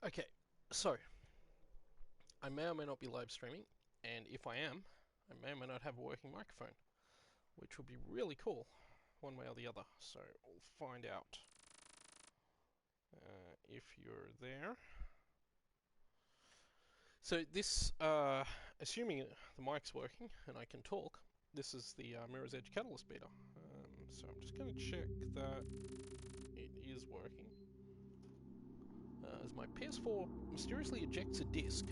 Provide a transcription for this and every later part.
Okay, so I may or may not be live streaming, and if I am, I may or may not have a working microphone, which would be really cool, one way or the other. So we'll find out if you're there. So this, assuming the mic's working and I can talk, this is the Mirror's Edge Catalyst Beta. So I'm just going to check that it is working. As my PS4 mysteriously ejects a disc,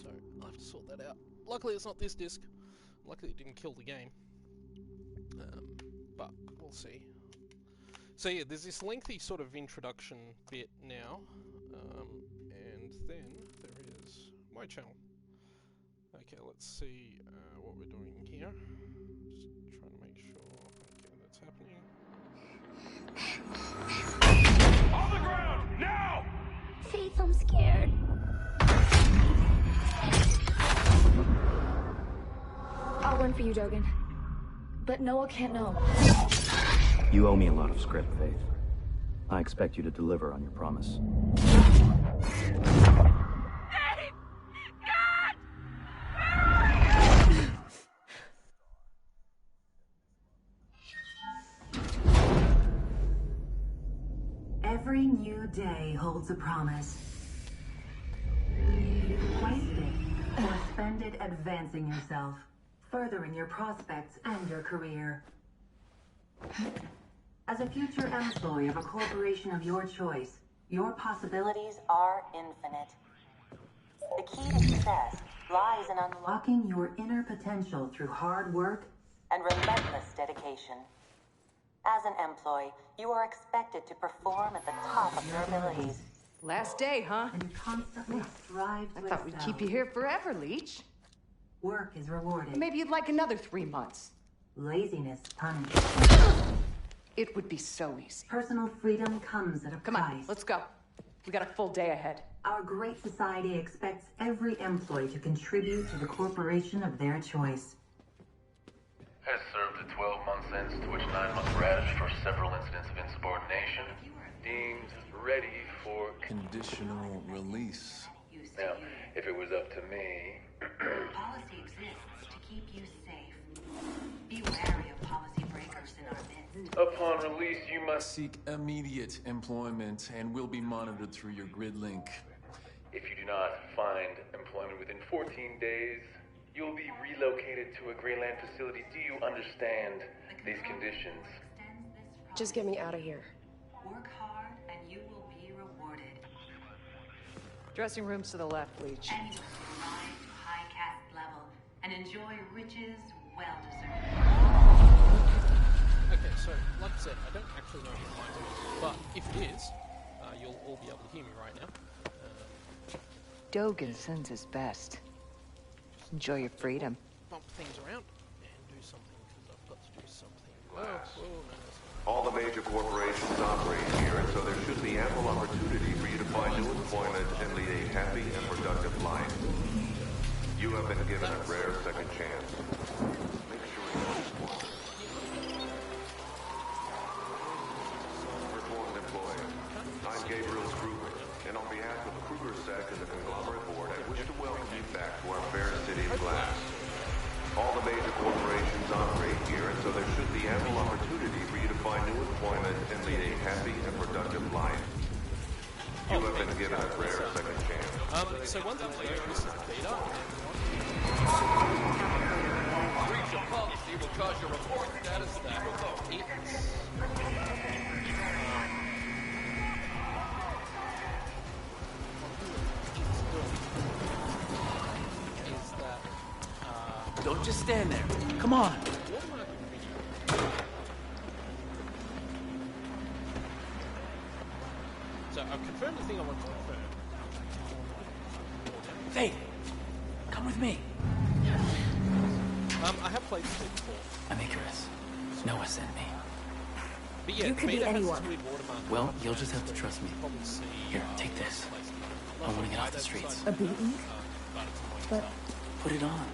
so I'll have to sort that out. Luckily it's not this disc. Luckily it didn't kill the game. But we'll see. So yeah, there's this lengthy sort of introduction bit now, and then there is my channel. Okay, let's see what we're doing here. Just trying to make sure. Okay, that's happening. On the ground, now! Faith, I'm scared. I'll run for you, Dogen. But Noah can't know. You owe me a lot of script, Faith. I expect you to deliver on your promise. Faith! God! Where are you? Every new day holds a promise. Waste it or spend it advancing yourself, furthering your prospects and your career. As a future employee of a corporation of your choice, your possibilities are infinite. The key to success lies in unlocking your inner potential through hard work and relentless dedication. As an employee, you are expected to perform at the top of your abilities. Last day, huh? And constantly strive to I thought we'd excel. keep you here forever, Leech. Work is rewarded. Maybe you'd like another 3 months. Laziness punished. It would be so easy. Personal freedom comes at a Come price. on, let's go. We got a full day ahead. Our great society expects every employee to contribute to the corporation of their choice. Has served a 12-month sentence to which 9 months were added for several incidents of insubordination. Deemed ready for conditional release. Now, if it was up to me... Policy exists to keep you safe. Be wary of policy breakers in our midst. Upon release, you must... Seek immediate employment and will be monitored through your grid link. If you do not find employment within 14 days, you'll be relocated to a Greyland facility. Do you understand these conditions? Just get me out of here. Work hard and you will be rewarded. Dressing rooms to the left, Leech. And you will rise to high caste level and enjoy riches well deserved. Okay, so like I said, I don't actually know if it might be, but if it is, you'll all be able to hear me right now. Dogen sends his best. Enjoy your freedom. Bump things around and do something because I've got to do something. Oh, no, that's not. All the major corporations operate here, and so there should be ample opportunity for you to find new employment and lead a happy and productive life. You have been given a rare second chance. Make sure you respond. Reformed employee. I'm Gabriel Kruger, and on behalf of Kruger Sec and the Conglomerate Board, I wish to welcome you back to our fair city of glass. All the major corporations operate here, and so there should be ample opportunity for you to find new employment and lead a happy and productive life. You have been given a rare second chance. So one thing I know, this is the beta. Breach of policy will cause your report status to revoke. Is that Don't just stand there. Come on. So I've confirmed the thing I want to confirm. Faith, come with me. I have played this game before. I'm Icarus. Noah sent me. But yeah, You could be beta has anyone. this weird watermark. Well, you'll just have to trust me. Probably see, Here, take this. I want to get off the streets. A beating? But Put it on.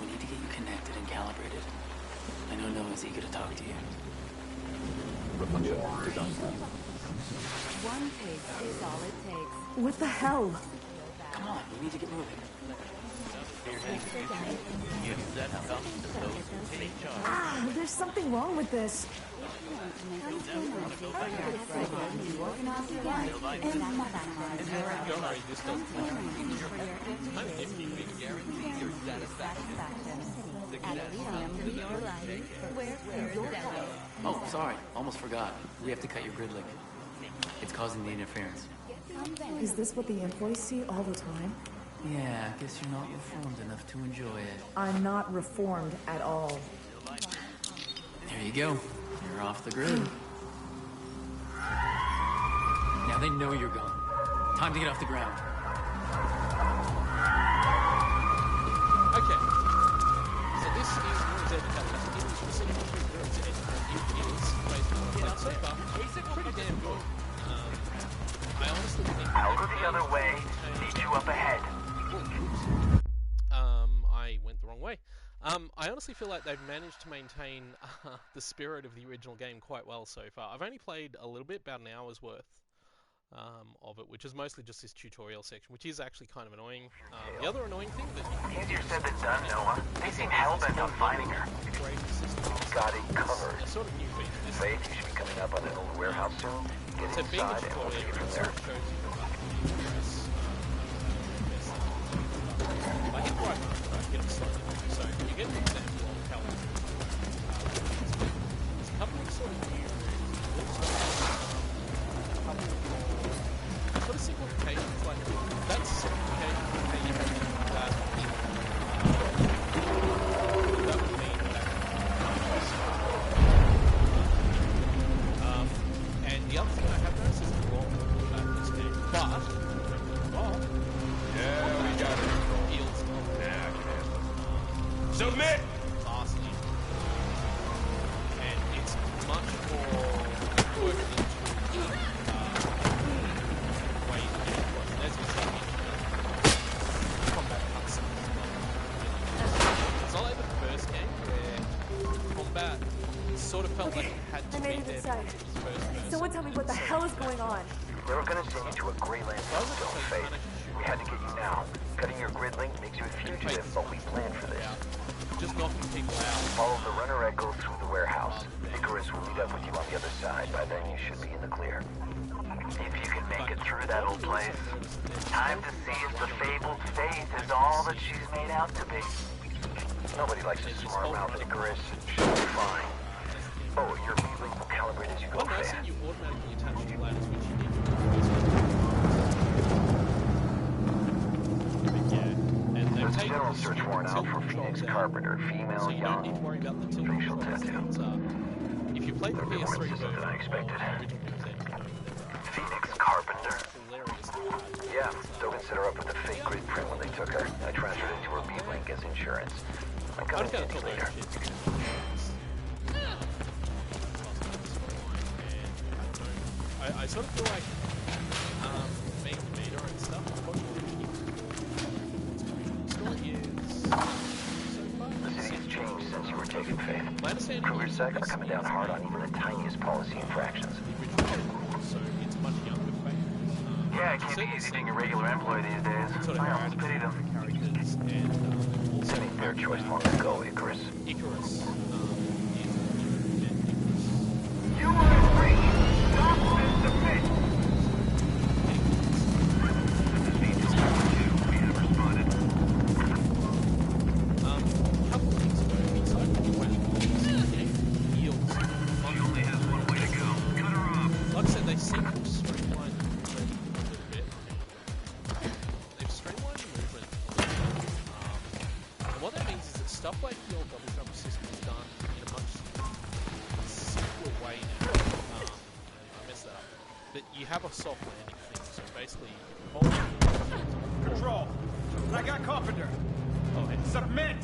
We need to get you connected and calibrated. I know Noah's eager to talk to you. One taste is all it takes. What the hell? Come on, we need to get moving. Ah, there's something wrong with this. Don't worry, this doesn't Oh, sorry. Almost forgot. We have to cut your grid link. It's causing the interference. Is this what the employees see all the time? Yeah, I guess you're not reformed enough to enjoy it. I'm not reformed at all. There you go. You're off the grid. Now they know you're gone. Time to get off the ground. Okay. So this is Mirror's Edge Catalyst. It is specifically Mirror's Edge. It is, based on what I've played so far, pretty damn good. I honestly think... I'll go the other way. Meet you up ahead. I went the wrong way. I honestly feel like they've managed to maintain the spirit of the original game quite well so far. I've only played a little bit, about an hour's worth of it, which is mostly just this tutorial section, which is actually kind of annoying. The other annoying thing that you Easier said than done, Noah. They seem hell-bent on finding her. Got it covered. a sort of new feature. This Faith, you should be coming up on an old warehouse soon. Get so being a inside and we'll tutorial, take it from it there. sort of shows you I hit the right button, I get it slightly wrong, so you get an example of how it's a couple of sort of new sort of simplifications, like that's simplification for how you have that that would mean that and the other thing I have noticed is the long about this game, but Yeah, we got it. feels Submit! vastly, and it's much more worked into way as you see combat cutscenes as well. It's not like the first game where combat sort of felt like it had to I made be it there inside. because it was first person. Someone tell me what the hell is going on. They were gonna send you to a Greyland zone, Faith. We had to get you now. Cutting your grid link makes you a fugitive, but we planned for this. Just knocking people out. Follow the runner echo through the warehouse. Icarus will meet up with you on the other side. By then, you should be in the clear. If you can make it through that old place, time to see if the fabled Faith is all that she's made out to be. Nobody likes a smart mouth Icarus. She'll be fine. Oh, your lead link will calibrate as you go, One nice Faith. thing, you automatically attach the ladders, which you need to There's a general search warrant out for Phoenix Carpenter, female, so you don't need to young, worry about the tilt facial controls. tattoo. If you play the Maybe more PS3 consistent version, than I expected. original Phoenix Carpenter. hilarious. Yeah, Dogan set her up with a fake grid print when they took her. I transferred it to her B-Link as insurance. I'm I'm coming just gonna to talk you about later. shit. I sort of feel like being the meter and stuff. The story is so far. The city's changed since you were taken, Faith. My understanding Kruger is Sec that are coming down hard on even the tiniest policy infractions. so it's much younger Faith. Yeah, it can't be easy being a regular employee these days. Sort of I almost pity them. characters and They also made their choice long ago, Icarus. Icarus. You were in breach! Stop and submit! Couple of things ago, besides the question, yields. She only has one way to go. Cut her off. Like I said, they seem to have streamlined the movement a little bit. They've streamlined the movement a little bit. And what that means is that stuff like the old double jump system is done in a much simpler way now. I messed that up. But you have a soft landing thing, so basically you can hold Control. I got Carpenter. Oh, and Submit.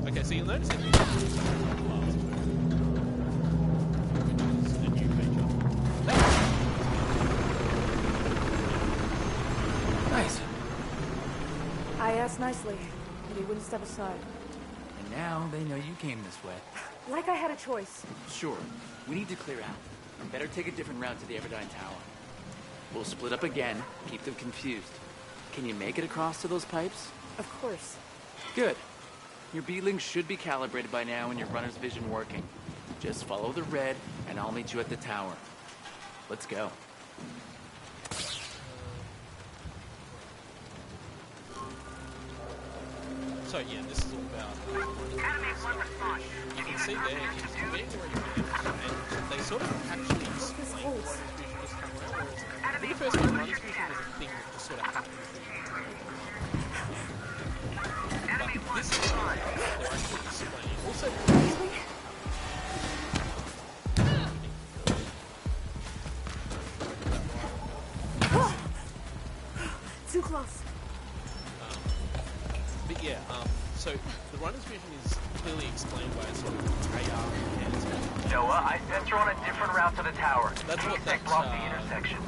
okay, so you'll notice that you have which is a new feature. Nice. I asked nicely, but he wouldn't step aside. And now they know you came this way. Like I had a choice. Sure. We need to clear out. Better take a different route to the Everdine Tower. We'll split up again, keep them confused. Can you make it across to those pipes? Of course. Good. Your beetlings should be calibrated by now and your runner's vision working. Just follow the red, and I'll meet you at the tower. Let's go. So yeah, this is all about you can see there, it's getting very advanced, and they sort of actually explain what this vision is coming around, whereas in the first one, runner's vision was a thing that just sort of happened. But this is they're actually explaining. Also, too close. But yeah, so the runner's vision is clearly explained by a sort of AR enhancement. Noah, I sent her on a different route to the tower. That's what that blocked the intersection.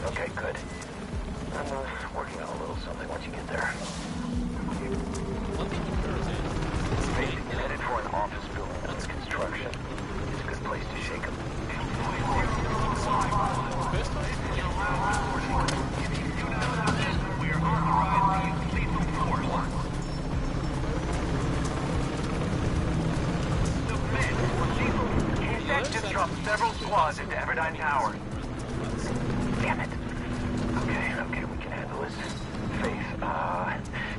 Okay, good. I'm working on a little something once you get there. One thing you can understand is you're headed for an office building under construction. It's a good place to shake them. First time we are authorized to use lethal force. K-Tech just dropped several squads into Everdine Tower. Damn it. Okay, we can handle this. Faith,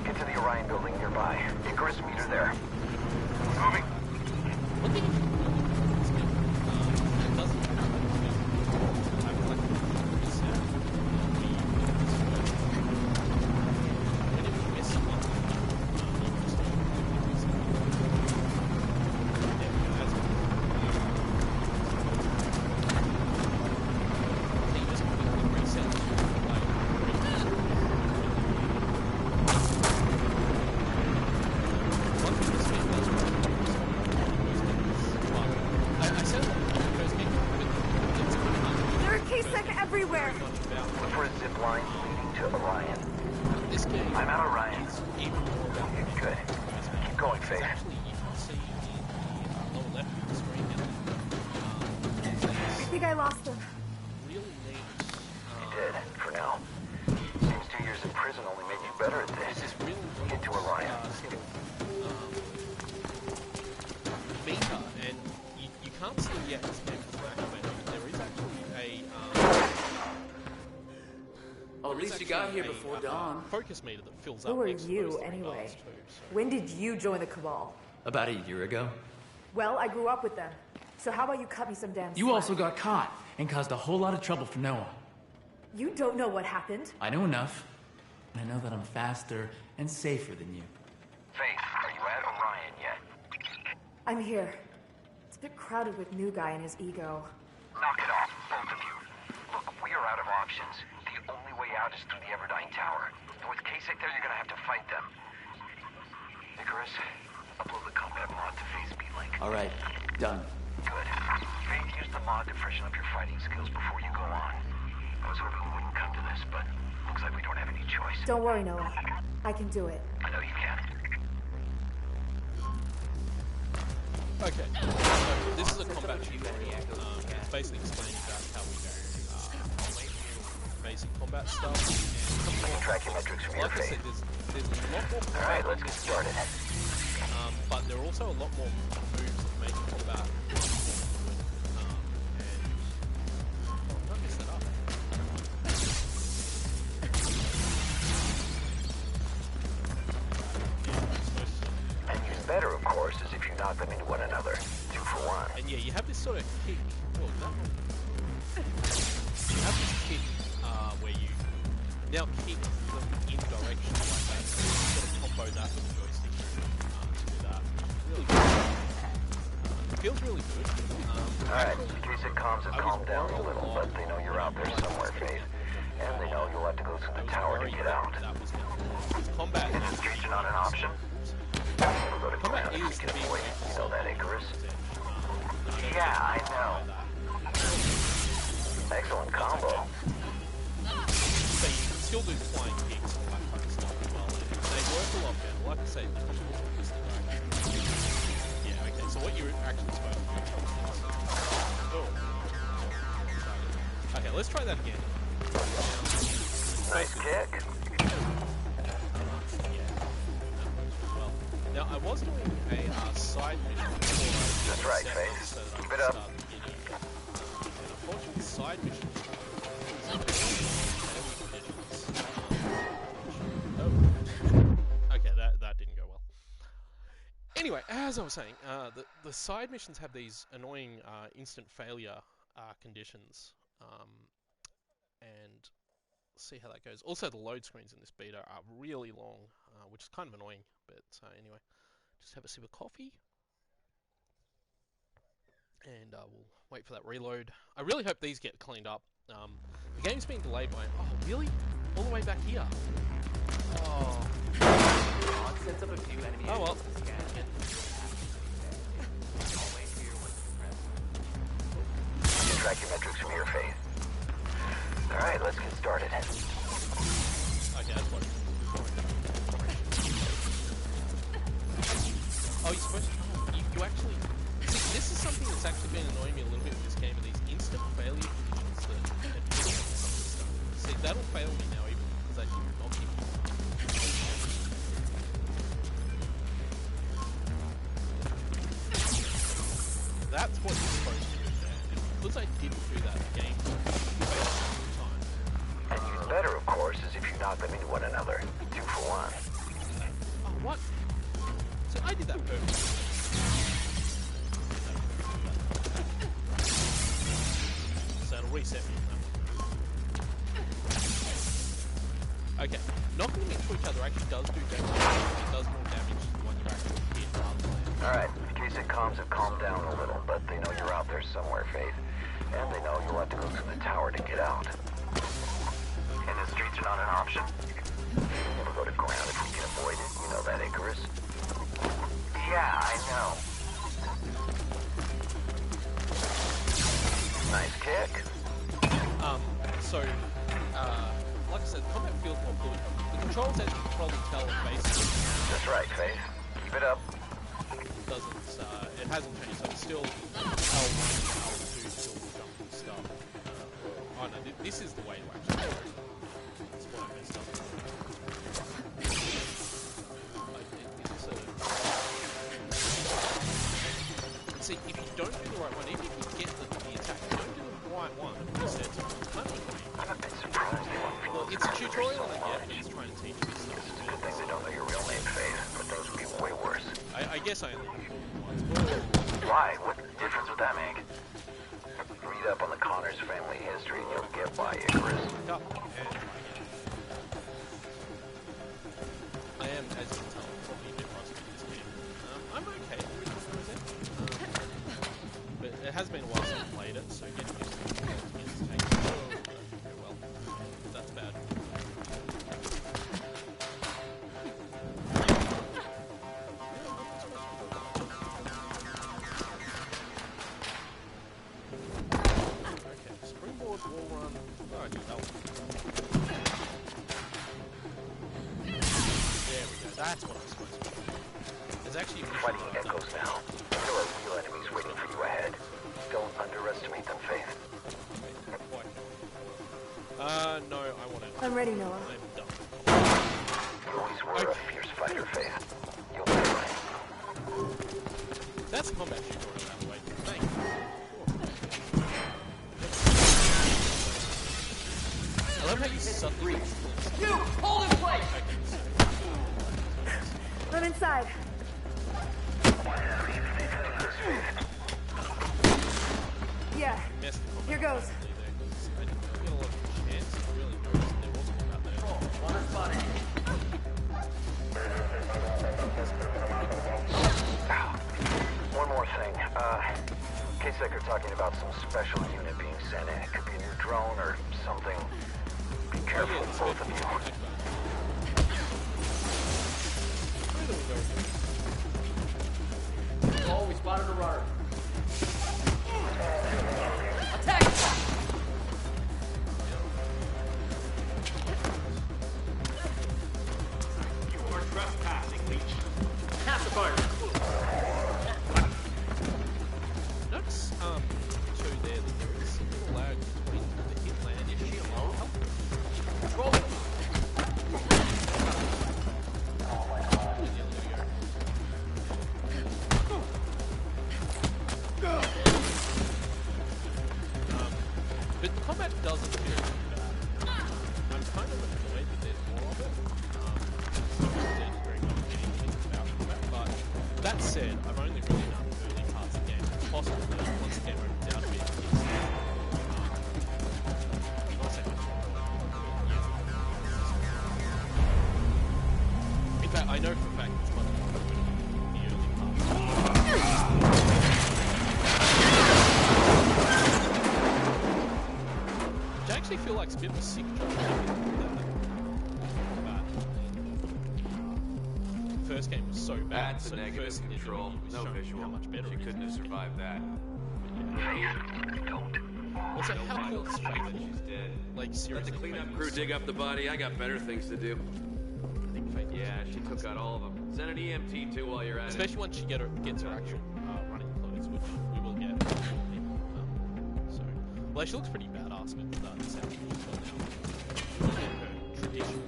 get to the Orion building nearby. Icarus, meet her there. Moving. one thing everywhere. Look for a zip line leading to Orion. This game I'm at Orion. is even more about good. Keep going, Faith. Actually, you can see in the lower left of the screen I think I lost them. really neat. You did, for now. Seems 2 years in prison only made you better at this. This really Get to Orion. Sort of, meter, and you can't see yet this game is activated, but there is actually a Oh, at least you got here before dawn. Focus meter that fills up. Who are next to you, those three anyway? bars too, so. When did you join the Cabal? About a year ago. Well, I grew up with them. So how about you cut me some damn You slack? also got caught and caused a whole lot of trouble for Noah. You don't know what happened. I know enough. And I know that I'm faster and safer than you. Faith, are you at Orion yet? I'm here. It's a bit crowded with new guy and his ego. Knock it off, both of you. Look, we are out of options. The only way out is through the Everdine Tower. And with K-Sec there, you're gonna have to fight them. Icarus, upload the combat mod to Faith's B-Link. All right, done. Good. Faith, use the mod to freshen up your fighting skills before you go on. I was hoping we wouldn't come to this, but looks like we don't have any choice. Don't worry, Noah. I can do it. I know you can. Okay, so this is a combat tutorial. It's basically explaining about how we do basic combat stuff. And I can track your metrics from your like I Faith. said, there's a lot more. Alright, let's get started. But there are also a lot more moves that make combat. Don't mess that up. And even better, of course, is if you knock them into one another. 2 for 1. And yeah, you have this sort of kick. Oh, that one. You have this kick where you now kick them in directions like that. So you sort of combo that with the joystick to do that. Really good. It feels really good. Alright, K-Sec comms have calmed down a little, but they know you're out there somewhere, Faith. And they know you'll have to go through the tower to get out. Combat Is retreat not an option? We'll go to Combat ground if is we the can big avoid it. You know that, Icarus? Yeah, Yeah, I know. Excellent combo. So you can still do flying kicks and all that kind of stuff as well. And they work a lot better. Like I say, the combo is the yeah, okay. Okay, so what you're actually supposed to do is... Oh. Okay, let's try that again. Nice kick. Well, now I was doing a side mission before. That's right, Face. Keep it up. And unfortunately, the side mission... Okay, that didn't go well. Anyway, as I was saying, the side missions have these annoying instant failure conditions, and see how that goes. Also, the load screens in this beta are really long, which is kind of annoying, but anyway, just have a sip of coffee, and we'll wait for that reload. I really hope these get cleaned up. The game's been delayed by... Oh, really? All the way back here? Oh. It sets up a few enemy well. to scan. Track your metrics from your face. Alright, let's get started. Okay, that's what... Oh, you're supposed to... You actually... See, this is something that's actually been annoying me a little bit with this game, are these instant failure conditions that some of the stuff. See, that'll fail me now even because I didn't knock him. That's what you're supposed to do there. And because I didn't do that, the game failed every time. And even better, of course, is if you knock them into one another. 2 for 1. Oh, what? So I did that perfectly. So it'll reset me. Okay, knocking them into each other actually does do damage. It does more damage than the one you actually hit rather than... Alright, case comms have calmed down a little, but they know you're out there somewhere, Faith. And they know you'll have to go through the tower to get out. And the streets are not an option? We'll go to ground if we can avoid it. You know that, Icarus? Yeah, I know. Nice kick. Like I said, combat feels more fluid. The controls, as you can probably tell, are basically... That's right, Faith. Keep it up. It hasn't changed, so it's still L1, L2, still jumping stuff. Oh no, this is the way to actually do it. That's what I messed up. See, if you don't do the right one, even if you get the attack, you don't do the right one, it resets it. I'm a bit surprised they won't Well, it's a tutorial I get, and he's trying to teach me stuff. It's a good thing they don't know your real name, Faith, but those would be way worse. I guess I only know once. Why? What difference would that make? Read up on the Connors family history and you'll get why, Icarus. Yep. I am, as you can tell, probably a bit rusty in this game. I'm okay with this present. But it has been a while since I played it, so getting used to it is taking very well. That's bad. Springboard wall run. Oh, I do that one. There we go. That's what I'm supposed to do. There's actually a mission Fighting that I've done. echoes now. There are real enemies waiting for you ahead. Don't underestimate them, Faith. No, I want to. I'm ready, Noah. I'm done. You always were a fierce fighter, Faith. You'll be fine. That's a combat tutorial, by the way. Thank you. I love how you suddenly... You! Hold in place! I'm inside. Yeah. Here goes. I didn't get a lot of chance to really notice there was one out there. Water spotted. One more thing. K-Sec are talking about some special unit being sent in. It could be a new drone or something. Be careful, both of you. Oh, we spotted a runner. Attack! You are trespassing, Leech. Pacifier. That said, I've only really done early parts of the game. It's possible that once the game opens out a bit, in fact, I know for a fact it's much more open in the early parts. Which I actually feel like it's a bit of a sick job. The first game was so bad. That's so a negative first control. No visual. How much better She couldn't have survived that. Also, how cool is Faith? She's dead. Like, seriously. Let the cleanup crew dig up the body. I got better things to do. Yeah, she took out all of them. Send an EMT too while you're at Especially it. once she gets her actual running clothes, which we will get. So, well, she looks pretty badass with the sound she's got now. And her traditional.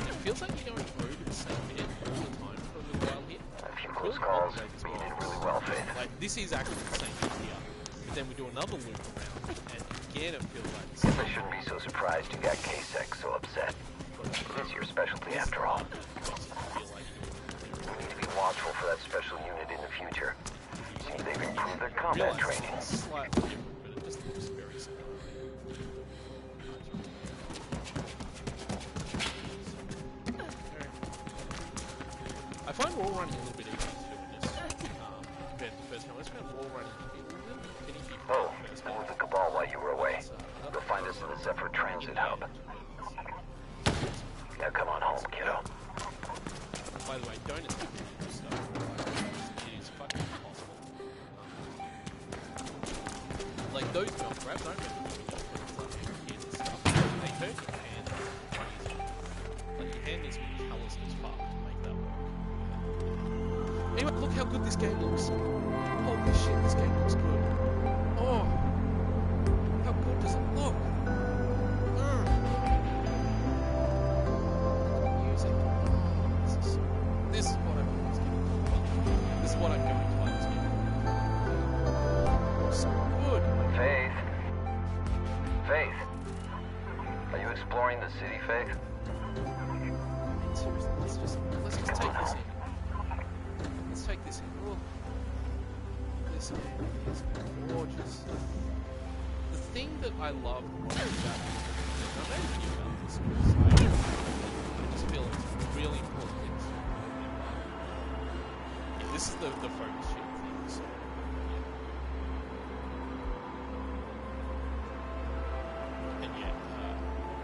It feels like you're going over the same bit all the time for a little while here. A few close calls, but you did really well, Faith. Like, this is actually the same bit here. But then we do another loop around, and again it feels like I shouldn't be so surprised you got K-Sec so upset. It's your specialty after all. We need to be watchful for that special unit in the future. See, they've improved their combat training. Slightly different, but it just looks very similar. I find wall running a little bit easier to do in this compared to the first game. I just found wall running to be a little bit finicky. Oh, I'm with the Cabal while you were away. You'll find us in the Zephyr Transit Hub. Now come on home, kiddo. By the way, don't attempt to do stuff. It is fucking impossible. Like, those jump grabs, I don't remember doing those when I was like a kid and stuff. They hurt your hand crazy. Like, your hand needs to be callous as fuck to make that work. Anyway, look how good this game looks. Holy shit, this game looks good. Oh! How good does it look? Music. This is what I'm always getting. This is what I'm going to play this game. So good. Faith. Faith. Are you exploring the city, Faith? Seriously, let's just take this in. Let's take this in. Oh. This game is gorgeous. The thing that I love most about this, and I made a video about this because I just feel it's really important. Yeah, this is the focus shift thing, so yeah. And yeah,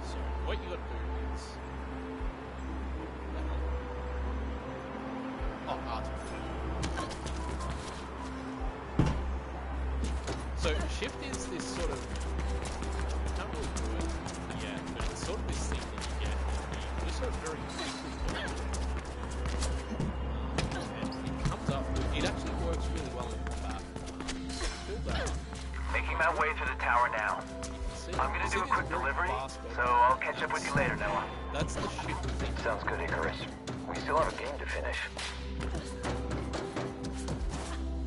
so what you gotta do is art. So shift is this sort of, I can't really do it yet, but it's sort of this thing that you get. You just sort of very quickly do it. And it comes up, it actually works really well in combat. Build that up. Making my way to the tower now. I'm gonna do a quick delivery, so I'll catch up with you later, Noah. That's the shift thing. Sounds good, Icarus. We still have a game to finish.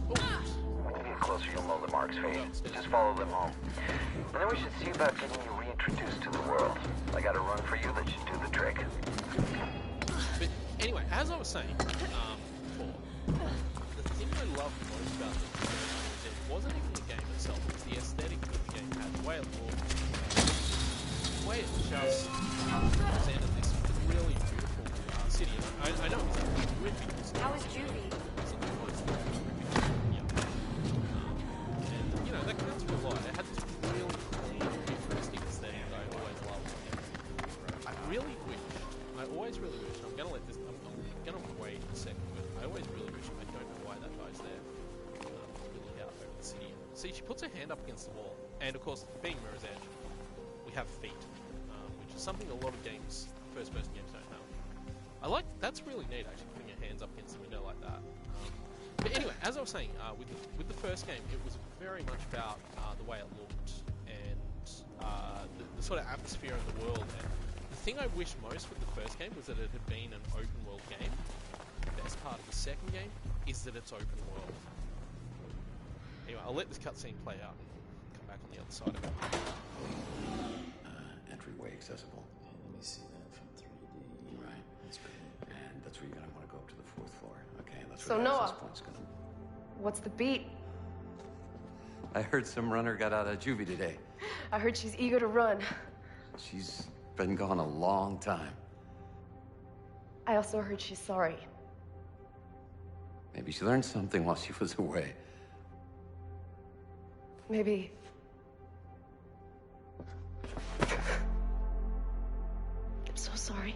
When you get closer, you'll know the marks, Faith. Just follow them home. And then we should see about getting you reintroduced to the world. I got a run for you that should do the trick. But anyway, as I was saying before, the thing I love most about this game is it wasn't even the game itself, it was the aesthetic that the game had, the way it looked, the way it just presented this really beautiful city. And I know it's a terrific city. How is Juvie? And, you know, that counts for a lot. It had this really clean, futuristic aesthetic that I always loved. I really wish, I always really wish, I'm gonna wait a second, but I always really wish, I don't know why that guy's there, looking out over the city. See, she puts her hand up against the wall, and of course, being Mirror's Edge, we have feet, which is something a lot of games, first-person games don't have. I like, that's really neat, actually, putting your hands up against the window like that. But anyway, as I was saying, with the first game, it was very much about the way it looked, and the sort of atmosphere of the world, and the thing I wish most with the first game was that it had been an open world game. The best part of the second game is that it's open world. Anyway, I'll let this cutscene play out and come back on the other side of it. Entryway accessible. Let me see that. So Noah, what's the beat? I heard some runner got out of juvie today. I heard she's eager to run. She's been gone a long time. I also heard she's sorry. Maybe she learned something while she was away. Maybe. I'm so sorry.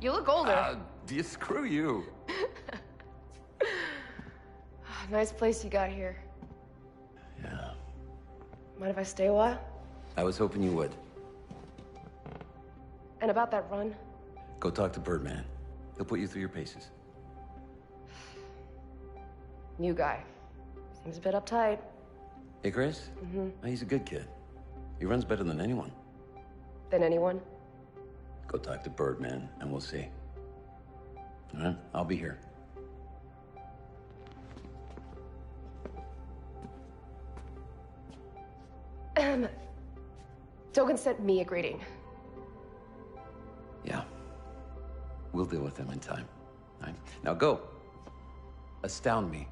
You look older. Screw you. Nice place you got here. Yeah. Mind if I stay a while? I was hoping you would. And about that run? Go talk to Birdman. He'll put you through your paces. New guy. Seems a bit uptight. Hey, Chris? Mm-hmm. Oh, he's a good kid. He runs better than anyone. Than anyone? Go talk to Birdman, and we'll see. All right? I'll be here. Dogan sent me a greeting. Yeah. We'll deal with him in time. All right? Now go. Astound me.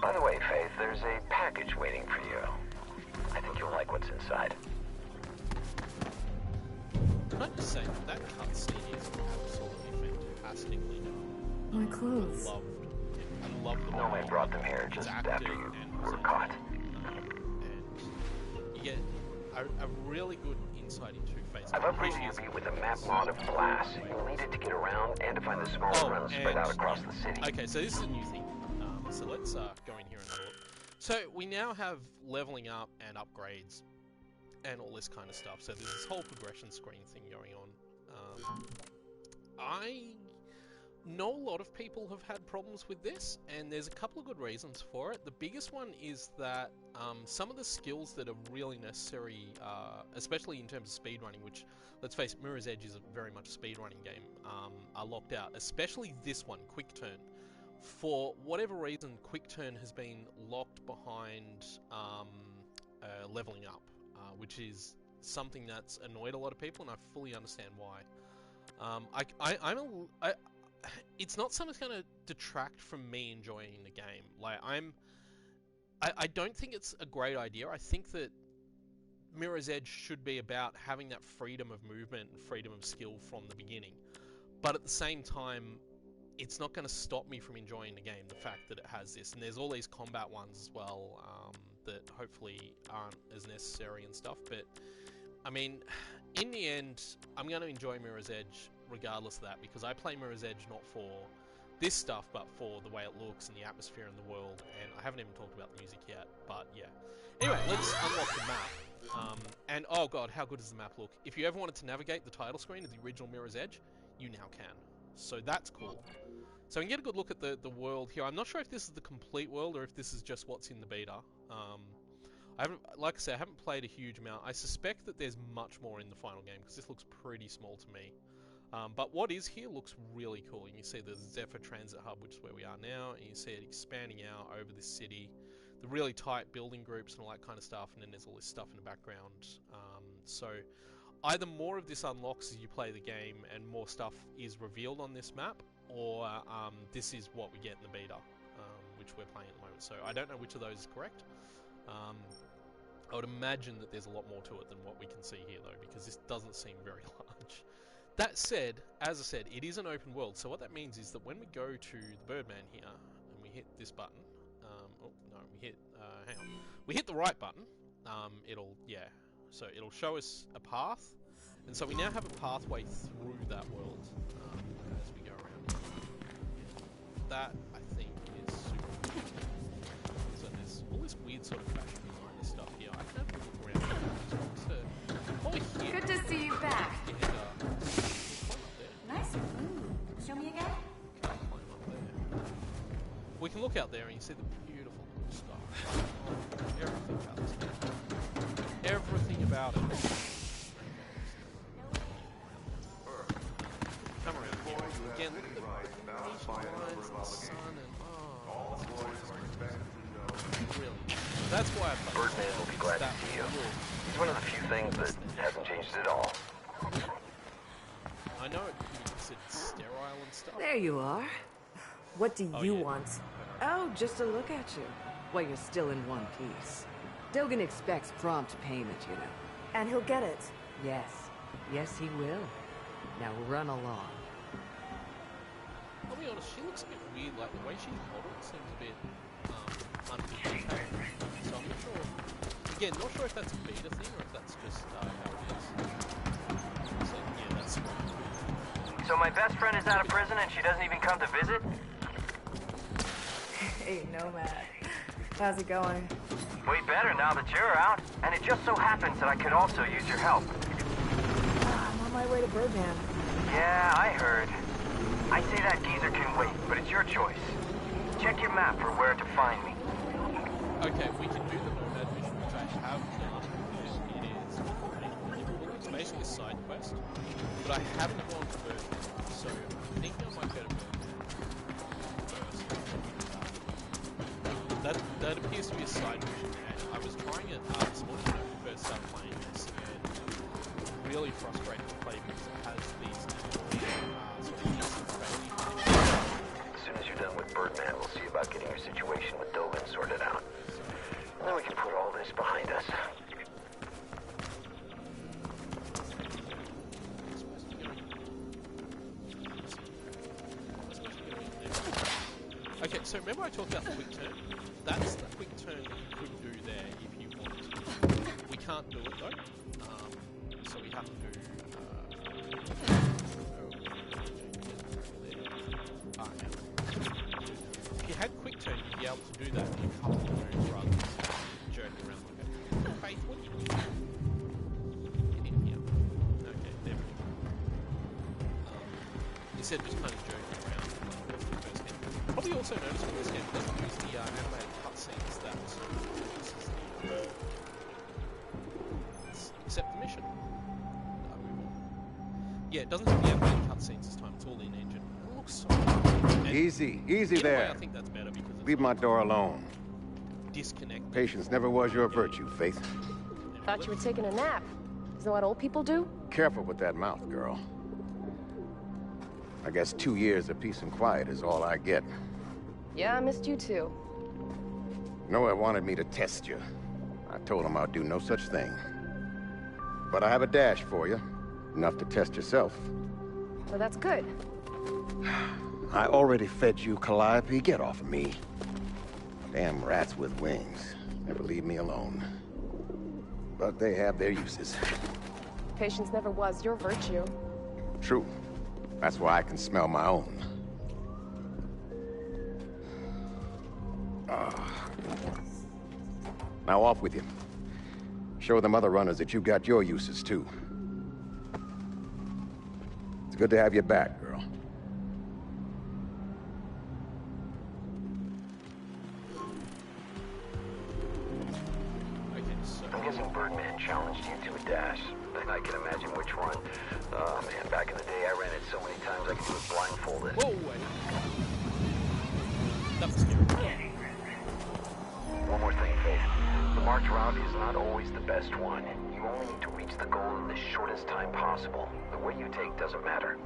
By the way, Faith, there's a package waiting for you. I think you'll like what's inside. Can I just say that cutscene is absolutely fantastically done. My clothes. I loved the No one brought them here just after you were caught. And you get a really good insight into Faith's. I've upgraded your beat with a map mod of Glass. You'll need it to get around and to find the smaller runs spread out across the city. Okay, so this is a new thing. So let's go in here and have a look. So we now have leveling up and upgrades and all this kind of stuff. So there's this whole progression screen thing going on. I know a lot of people have had problems with this, and there's a couple of good reasons for it. The biggest one is that some of the skills that are really necessary, especially in terms of speedrunning, which, let's face it, Mirror's Edge is very much a speedrunning game, are locked out. Especially this one, Quick Turn. For whatever reason, Quick Turn has been locked behind leveling up, which is something that's annoyed a lot of people, and I fully understand why. It's not something that's going to detract from me enjoying the game. Like, I don't think it's a great idea. I think that Mirror's Edge should be about having that freedom of movement and freedom of skill from the beginning. But at the same time, it's not going to stop me from enjoying the game, the fact that it has this. And there's all these combat ones as well that hopefully aren't as necessary and stuff. But, I mean, in the end, I'm going to enjoy Mirror's Edge regardless of that, because I play Mirror's Edge not for this stuff, but for the way it looks and the atmosphere and the world. And I haven't even talked about the music yet, but yeah. Anyway, let's unlock the map. And oh god, how good does the map look? If you ever wanted to navigate the title screen of the original Mirror's Edge, you now can. So that's cool. So we can get a good look at the world here. I'm not sure if this is the complete world or if this is just what's in the beta. I haven't, like I said, I haven't played a huge amount. I suspect that there's much more in the final game because this looks pretty small to me. But what is here looks really cool. And you see the Zephyr Transit Hub, which is where we are now, and you see it expanding out over this city. The really tight building groups and all that kind of stuff, and then there's all this stuff in the background. So either more of this unlocks as you play the game and more stuff is revealed on this map, or this is what we get in the beta, which we're playing at the moment. So I don't know which of those is correct. I would imagine that there's a lot more to it than what we can see here, though, because this doesn't seem very large. That said, as I said, it is an open world, so what that means is that when we go to the Birdman here, and we hit this button, oh, no, we hit, hang on, we hit the right button, so it'll show us a path, and so we now have a pathway through that world, as we go around. That, I think, is super cool. So there's all this weird sort of fashion design and stuff here. I can have a look around here. Good to see you back. Nice food. Show me again. We can look out there and you see the beautiful blue sky. Everything about this game. Everything about it. Come around here. It's one of the few things that hasn't changed at all. I know it can be considered sterile and stuff. There you are. What do you yeah. want? Oh, just to look at you. While you're still in one piece. Dogan expects prompt payment, you know. And he'll get it. Yes. Yes, he will. Now run along. I'll be honest, she looks a bit weird, like the way she's modeled seems a bit unfit. So I'm not sure. Again, not sure if that's a beta thing or if that's just how it is. So yeah, that's right. So my best friend is out of prison and she doesn't even come to visit? Hey, Nomad. How's it going? Way better now that you're out. And it just so happens that I could also use your help. I'm on my way to Birdman. Yeah, I heard. I say that geezer can wait, but it's your choice. Check your map for where to find me. Okay, we can do the Nomad mission, which I have done. It's basically a side quest, but I haven't gone to Birdman, so I think I might go to Birdman first. That appears to be a side mission, and I was trying it this morning when I first started playing this, and really frustrating to play because it has these sort of decent failures. As soon as you're done with Birdman, we'll see about getting your situation with Dogan sorted out. And then we can put all this behind us. Okay, so remember I talked about the quick turn? That's the quick turn you could do there if you want to. We can't do it though, so we have to do. If you had quick turn, you'd be able to do that in a couple of moves rather than jerking around like that. Faith, what are you doing? Get in here. Okay, there we go. Instead of just kind of jerking around like the first game. Probably also noticed with this game, it doesn't use the animated cutscenes that uses the accept the mission. Move on. Yeah, it doesn't have the animated cutscenes this time, it's all in engine. It looks so good. Easy In there. a way, I think that's better because it's Leave my door alone. disconnected. Patience never was your virtue, Faith. Thought you were taking a nap. Isn't that what old people do? Careful with that mouth, girl. I guess 2 years of peace and quiet is all I get. Yeah, I missed you too. Noah wanted me to test you. I told him I'd do no such thing. But I have a dash for you. Enough to test yourself. Well, that's good. I already fed you, Calliope. Get off of me. Damn rats with wings. Never leave me alone. But they have their uses. Patience never was your virtue. True. That's why I can smell my own. Now off with you. Show them other runners that you got your uses too. It's good to have you back, girl. I'm guessing Birdman challenged you to a dash. And I can imagine which one. Oh man, back in the day I ran it so many times I could do it blindfolded. Whoa, wait. That was scary. One more thing, Faith. The marked route is not always the best one. You only need to reach the goal in the shortest time possible. The way you take doesn't matter.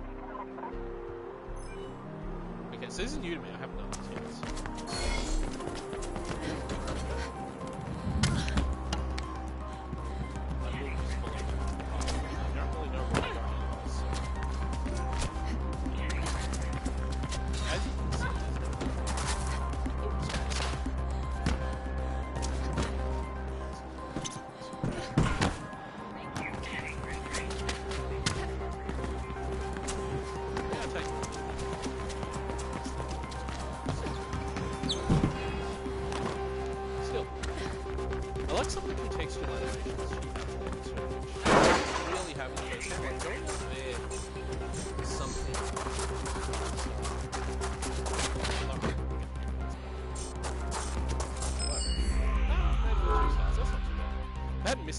Okay, so this is new to me. I haven't done this yet.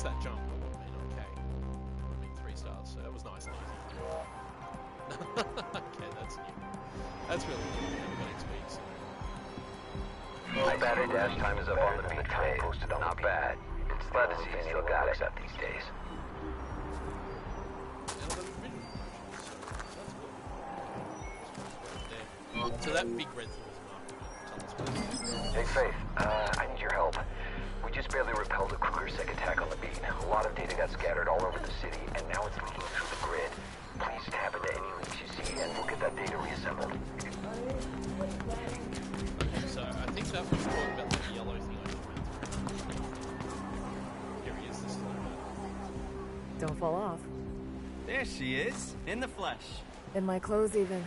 That jump, I would have been okay. I mean, 3 stars, so that was nice and easy. Okay, that's new. That's really good. I'm going to speak. My battery dash time is up on the beat today. Not bad. Glad to see you still got us up these days. So that big red thing was marked. Hey, Faith, I need your help. We just barely repelled a Kruger-Sec attack on the beat. A lot of data got scattered all over the city, and now it's leaking through the grid. Please tap into any links you see, and we'll get that data reassembled. Okay, so I think that was talking about the yellow thing I just ran through. Here he is, this little bit. Don't fall off. There she is, in the flesh. In my clothes, even.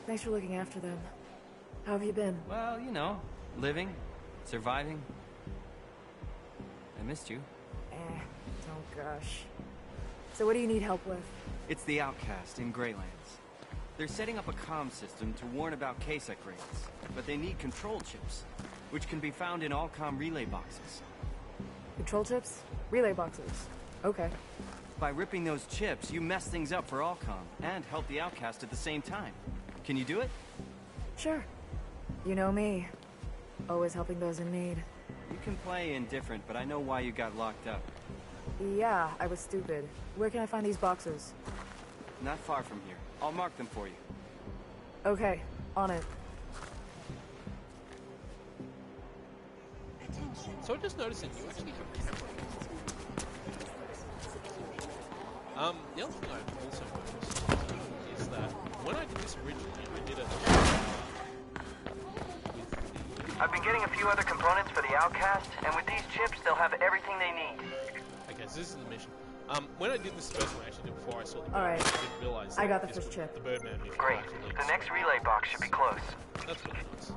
Thanks for looking after them. How have you been? Well, you know, living, surviving. I missed you. Don't gush. So what do you need help with? It's the Outcast in Greylands. They're setting up a comm system to warn about K-Sec raids, but they need control chips, which can be found in all comm relay boxes. Control chips? Relay boxes. Okay. By ripping those chips, you mess things up for Allcom and help the Outcast at the same time. Can you do it? Sure. You know me. Always helping those in need. You can play indifferent, but I know why you got locked up. Yeah, I was stupid. Where can I find these boxes? Not far from here. I'll mark them for you. Okay, on it. So I just noticed that you actually have a camera. The other thing I also noticed is that when I did this originally, I did it I've been getting a few other components for the Outcast, and with these chips, they'll have everything they need. Okay, so this is the mission. When I did this the first one, I actually did before I saw the bird. Alright. I didn't realize I that got the first chip. The Birdman mission. Great. The next relay box should be close. That's really nice.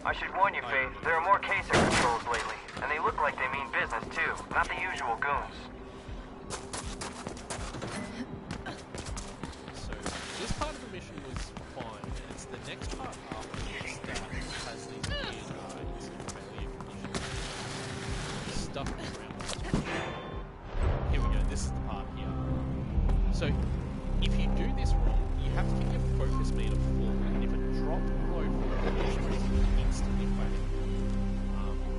I should warn you, Faith, there are more K-Sec controls lately, and they look like they mean business, too. Not the usual goons. So, this part of the mission was fine, and it's the next part after this that has these weird, failure conditions. Stuff around. Here we go, this is the part here. So, if you do this wrong, you have to keep your focus meter full, and if it drops below 4, you instantly fail.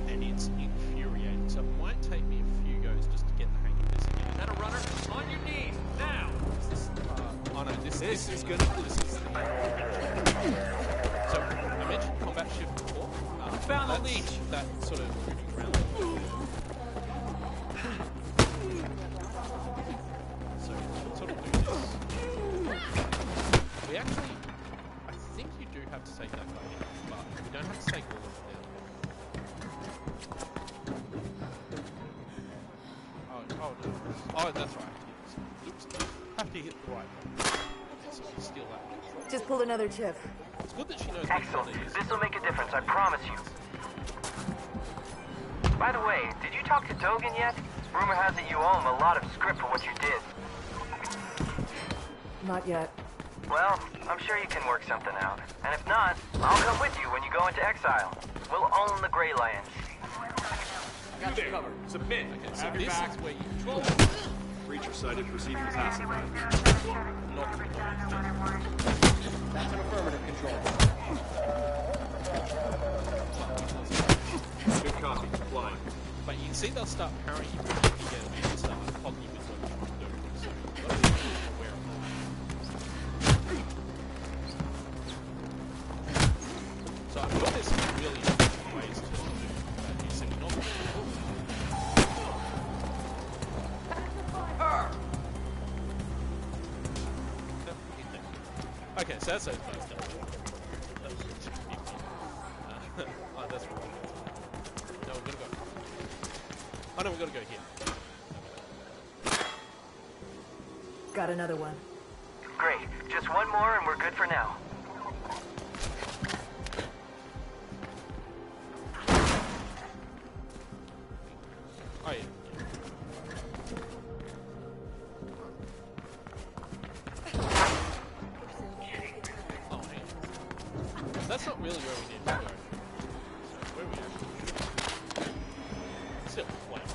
And it's infuriating, so it might take me a few goes just to get the hang of this again. Is that a runner? On your knees, now! Oh no, this is gonna... So, I mentioned combat shift before. Found the leech! That sort of moving around. So, we'll sort of do this. We actually... I think you do have to take that guy in, but we don't have to take all of them down. Oh no. Oh, that's right. Oops. Have to hit the right one. Okay, so we steal that. Just pulled another chip. It's good that she knows Excellent. what it is. This'll make a difference, I promise you. By the way, did you talk to Dogen yet? Rumor has it you owe him a lot of script for what you did. Not yet. Well, I'm sure you can work something out. And if not, I'll come with you when you go into exile. We'll own the Greylands. Got you covered. Submit. Okay, so Have your this back. is where you Control. Breacher sighted proceeding classified. not That's an affirmative, Control. Good copy. Flying. But you can see they'll start powering you when you get and start popping you with what you want to do. So you've got to be aware of that. So I've got this really interesting ways to do that using novel. Okay, so that's those guys done. Oh, that's wrong. No, we're gonna go. Oh no, we gotta go here. Got another one. Great. Just one more and we're good for now. Oh yeah. Oh, hang on. That's not really where we need to go. So, where are we at? Still, wait.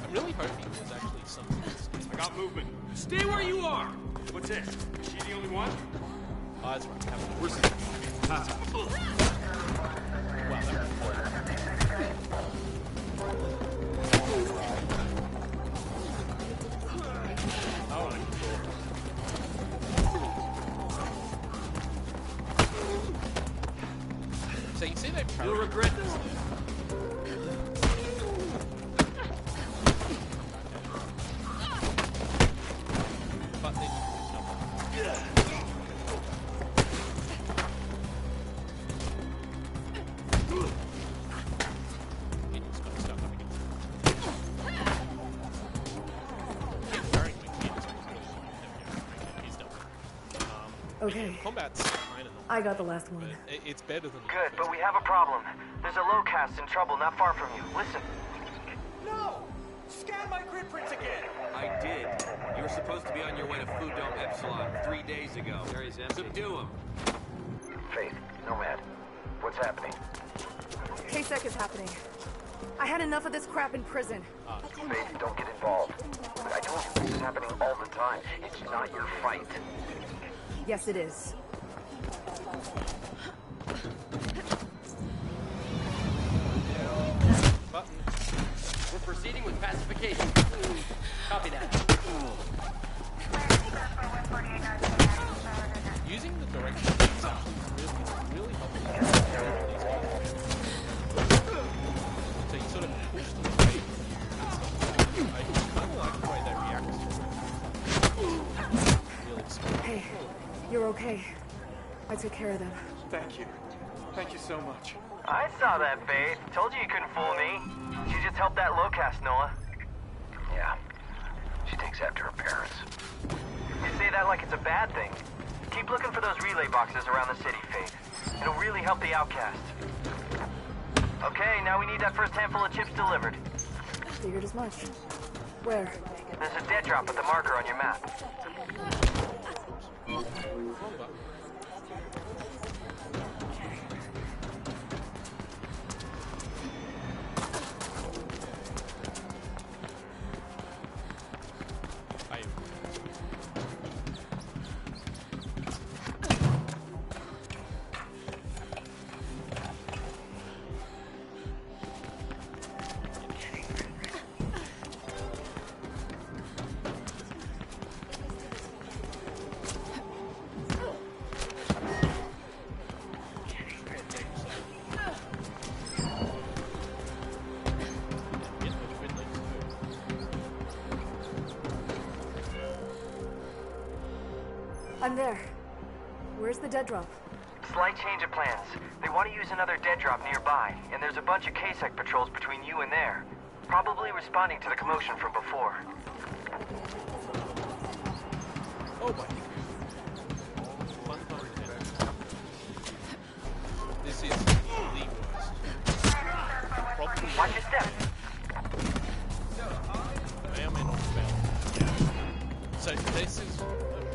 I'm really hoping there's actually something that's... I got movement. Stay where you are! What's it? That's right. We're safe. That's all. Wow, that was cool. Oh, so you see that? You'll regret this. But then, Okay. combat's kind of I got the last one. it's better than Good, but we have a problem. There's a low caste in trouble not far from you. Listen. No! Scan my grid prints again! I did. You were supposed to be on your way to Food Dome Epsilon 3 days ago. Area's empty. Subdue him. Faith, Nomad, what's happening? KSEC is happening. I had enough of this crap in prison. Faith, don't get involved. I told you this is happening all the time. It's not your fight. Yes, it is. Button. We're proceeding with pacification. Copy that. Using the direction is really helpful. So you sort of push them away. I kind of like the way they react. Really smart. Hey, you're okay. I took care of them. Thank you. Thank you so much. I saw that, Faith. Told you you couldn't fool me. She just helped that low caste, Noah. Yeah. She takes after her parents. You say that like it's a bad thing. Keep looking for those relay boxes around the city, Faith. It'll really help the outcast. Okay, now we need that first handful of chips delivered. Figured as much. Where? There's a dead drop with the marker on your map. I'm there. Where's the dead drop? Slight change of plans. They want to use another dead drop nearby, and there's a bunch of KSEC patrols between you and there. Probably responding to the commotion from before. Oh my. This is the worst. Probably. Watch your step. May or may not fail. So this is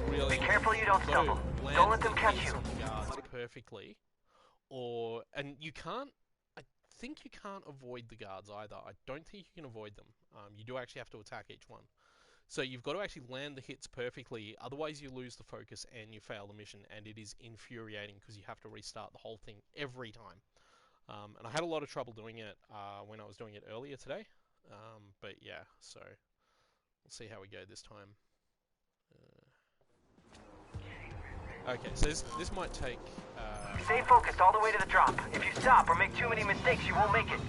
really. Be careful you don't stumble. Don't let them catch you. Perfectly, and you can't. I think you can't avoid the guards either. I don't think you can avoid them. You do actually have to attack each one. So you've got to actually land the hits perfectly, otherwise you lose the focus and you fail the mission, and it is infuriating because you have to restart the whole thing every time. And I had a lot of trouble doing it when I was doing it earlier today. But yeah, so we'll see how we go this time. Okay, so this might take... Stay focused all the way to the drop. If you stop or make too many mistakes, you won't make it.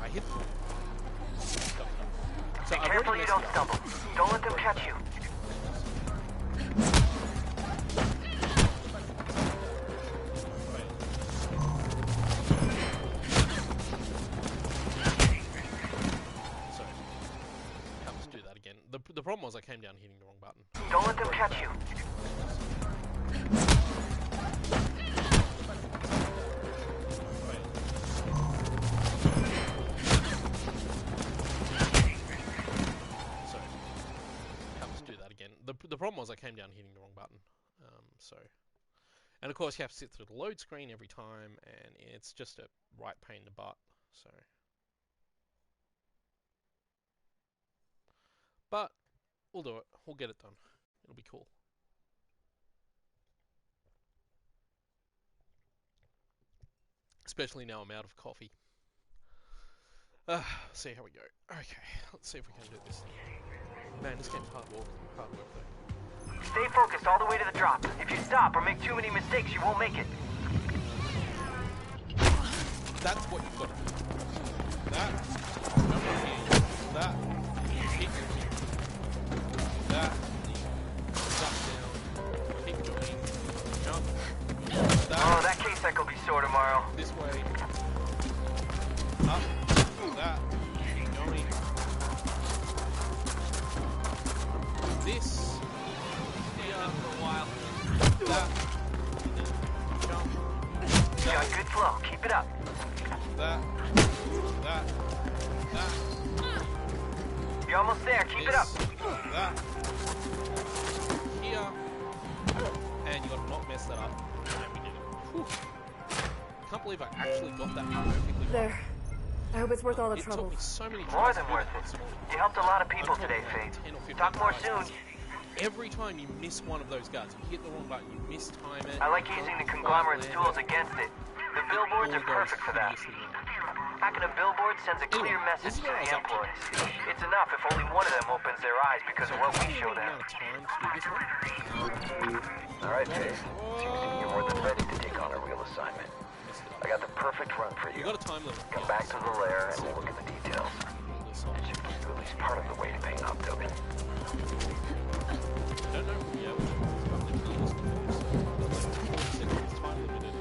I hit them. Be careful you don't stumble. Don't let them catch you. Sorry. I'll just do that again. The problem was I came down hitting the wrong button. Don't let them catch you. The problem was I came down hitting the wrong button, and of course you have to sit through the load screen every time, and it's just a right pain in the butt, so. But, we'll do it, we'll get it done, it'll be cool. Especially now I'm out of coffee. See how we go. Okay, let's see if we can do this. Man, this game's hard work though. Stay focused all the way to the drop. If you stop or make too many mistakes, you won't make it. That's what you've got to do. That. Jump up here. That. Keep moving. That. Duck down. Keep going. Jump. That. Oh, that case will be sore tomorrow. This way. Up. That. Keep going. This. Here for a while. That. Jump. You got good flow. Keep it up. That. You're almost there. Keep it up. That. Here. And you gotta not mess that up. And we did it. Whew. Can't believe I actually got that perfectly. There. I hope it's worth all the It trouble. took me so many More tries than to do worth that. it. You helped a lot of people today, Faith. Talk more soon. Every time you miss one of those guys, you hit the wrong button, you mistime it. I like using the conglomerate's tools against it. The billboards are perfect for that. Hacking a billboard sends a clear message to the employees. It's enough if only one of them opens their eyes because of what we show them. Alright, Faith. Seems to me you're more than ready to take on a real assignment. I got the perfect run for you. You got a time limit. Come back to the lair and we'll look at the details. It should get you at least part of the way to paying off, Dogan. I don't know. Yeah, it's time limited.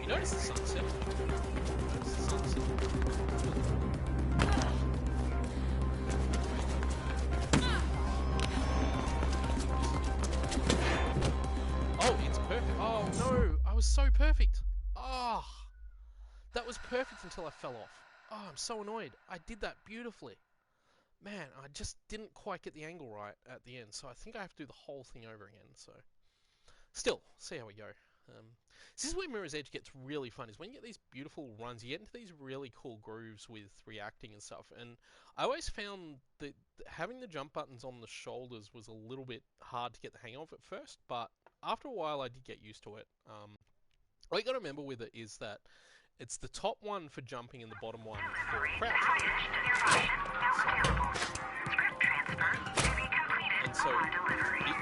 You notice the sunset? Oh, it's perfect. Oh no, I was so perfect. Ah, that was perfect until I fell off. Oh, I'm so annoyed. I did that beautifully. Man, I just didn't quite get the angle right at the end, so I think I have to do the whole thing over again. So, still, see how we go. This is where Mirror's Edge gets really fun, is when you get these beautiful runs, you get into these really cool grooves with reacting and stuff, and I always found that having the jump buttons on the shoulders was a little bit hard to get the hang of at first, but after a while I did get used to it. What you got to remember with it is that it's the top one for jumping and the bottom one for crouching. And so,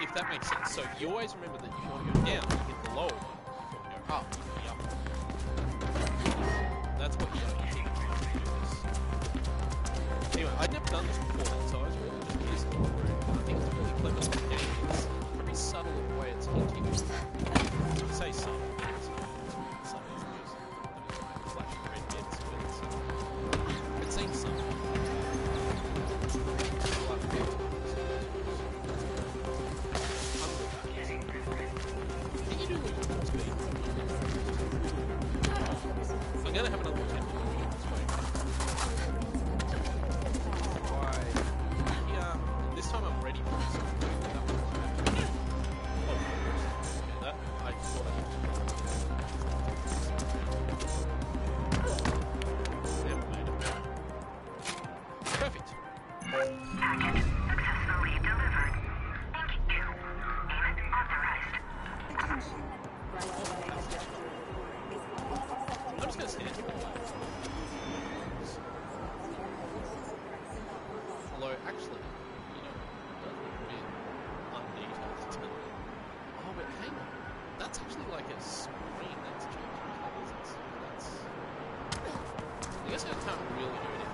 if that makes sense, so you always remember that you want to go down, you hit the lower one. If you want to go up, you hit the upper one. That's what you got to do this. Anyway, I'd never done this before, so I was really just using it. I think it's really clever in the game. It's pretty subtle in the way it's hinting. I say subtle. It seems so. Can you do more speed? I'm gonna have another attempt. Why? Yeah. This time I'm ready for this. Oh, that I thought I perfect. Packet successfully delivered. Thank you. Payment authorized. I'm just gonna stand here. Although, actually, you know, that's a bit undetailed. Oh, but hang on. That's actually like a screen that's changing colors. That's... I guess I can't really do anything.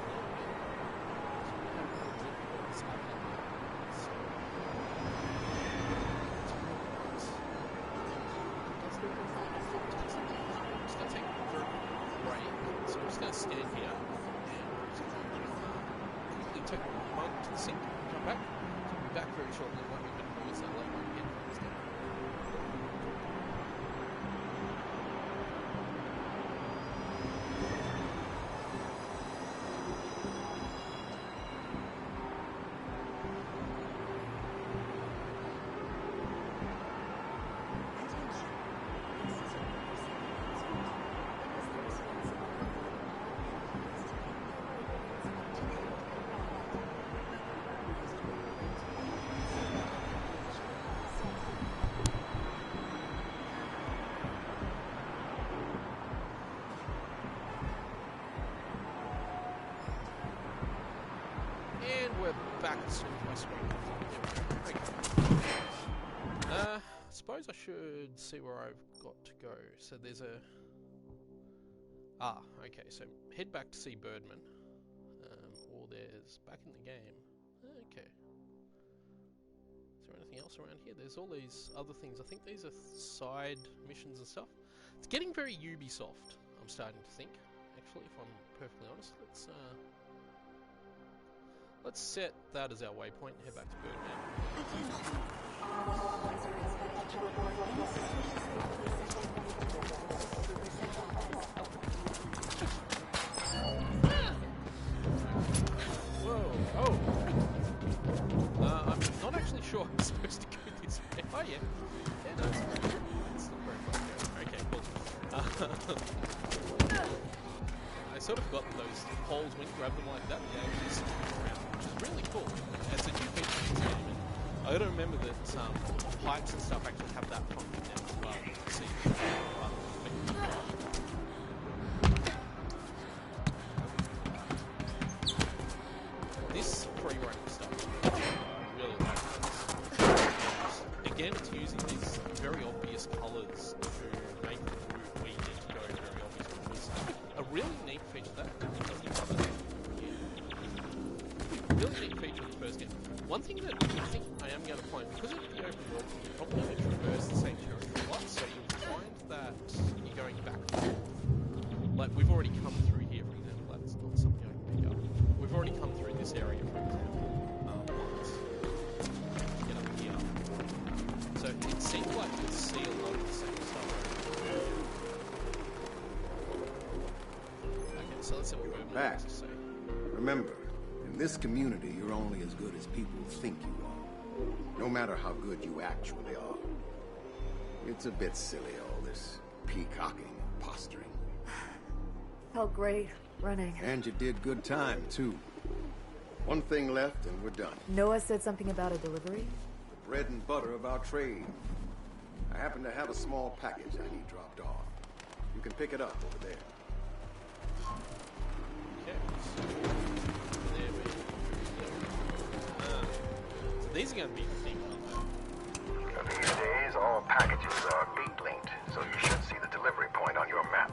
Stand here and quickly take a moment to the sink, come back. I'll be back very shortly. It won't be good for us that later again. back as soon as my screen comes up. Okay. I suppose I should see where I've got to go. So there's a... okay, so head back to see Birdman. Or there's back in the game. Okay. Is there anything else around here? There's all these other things. I think these are side missions and stuff. It's getting very Ubisoft, I'm starting to think. Actually, if I'm perfectly honest. Let's set that as our waypoint and head back to Birdman. Whoa! Oh! I'm not actually sure I'm supposed to go this way. Oh yeah. Yeah, no, it's not very far to go. Okay, cool. I sort of got those poles when you grab them like that, they actually spin around, which is really cool. It's a new feature in this game, and I gotta remember that pipes and stuff actually have that function now as well. See, this free running stuff, I really like this. Again, it's using these very obvious colours to make the route where you need to go very obvious, which is a really neat feature that really neat feature of the first game. One thing that I think I am going to find, because of the open world, you're probably going to traverse the same territory a lot, so you'll find that you're going back and forth. Like, we've already come through here, for example. That's not something I can pick up. We've already come through this area, for example, once. Get up here. So it seems like you'll see a lot of the same stuff. Okay, so let's see what Birdman has to say. Remember, in this community, you're only as good as people think you are. No matter how good you actually are. It's a bit silly, all this peacocking and posturing. Felt great, running. And you did good time, too. One thing left and we're done. Noah said something about a delivery? The bread and butter of our trade. I happen to have a small package I need dropped off. You can pick it up over there. These are going to be the thing, aren't they? These days, all packages are gate-linked, so you should see the delivery point on your map.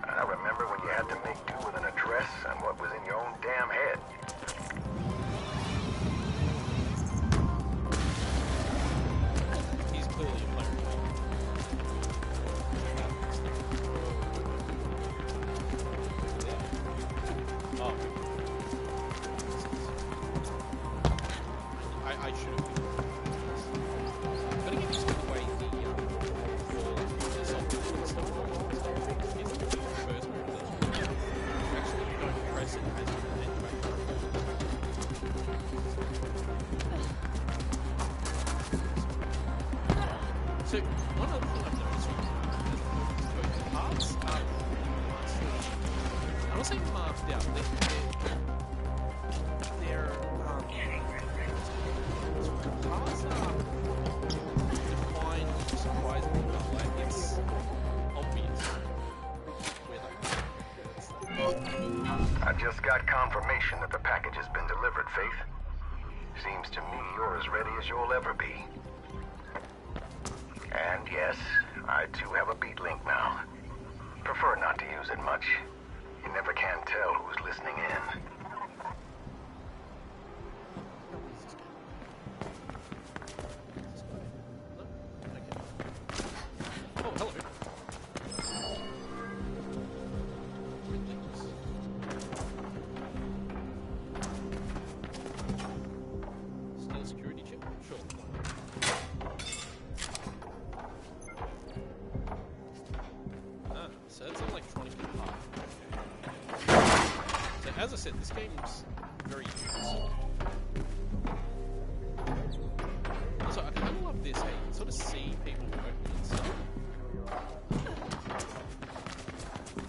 I remember when you had to make do with an address and what was in your own damn head. He's clearly a player. Oh. I should have. But again, just the way the actually you don't press it as you So one other thing I've noticed with the parts are I don't say marked out. They're parts are defined surprisingly well. Like it's obvious where I just got confirmation that the package has been delivered, Faith. Seems to me you're as ready as you'll ever be. And yes, I too have a beat link now. Prefer not to use it much. You never can tell who's listening in. Oh, hello. Still a security chip? Sure. So that's an electronic part. So as I said, this game's very useful. Also, I kind of love this, hey, you can sort of see people working and stuff.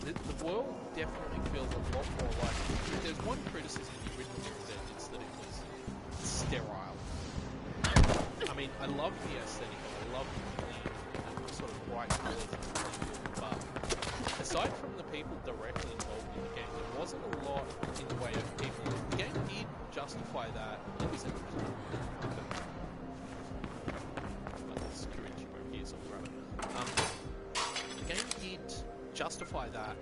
The world definitely feels a lot more like... There's one criticism of the original Mirror's Edge, it's that it was sterile. I mean, I love the aesthetic, I love the clean, the sort of bright colours and everything, but aside from the people directly involved in the game, there wasn't a lot in the way of people. The game did justify that. This security chip over here, so I'll grab it. The game did justify that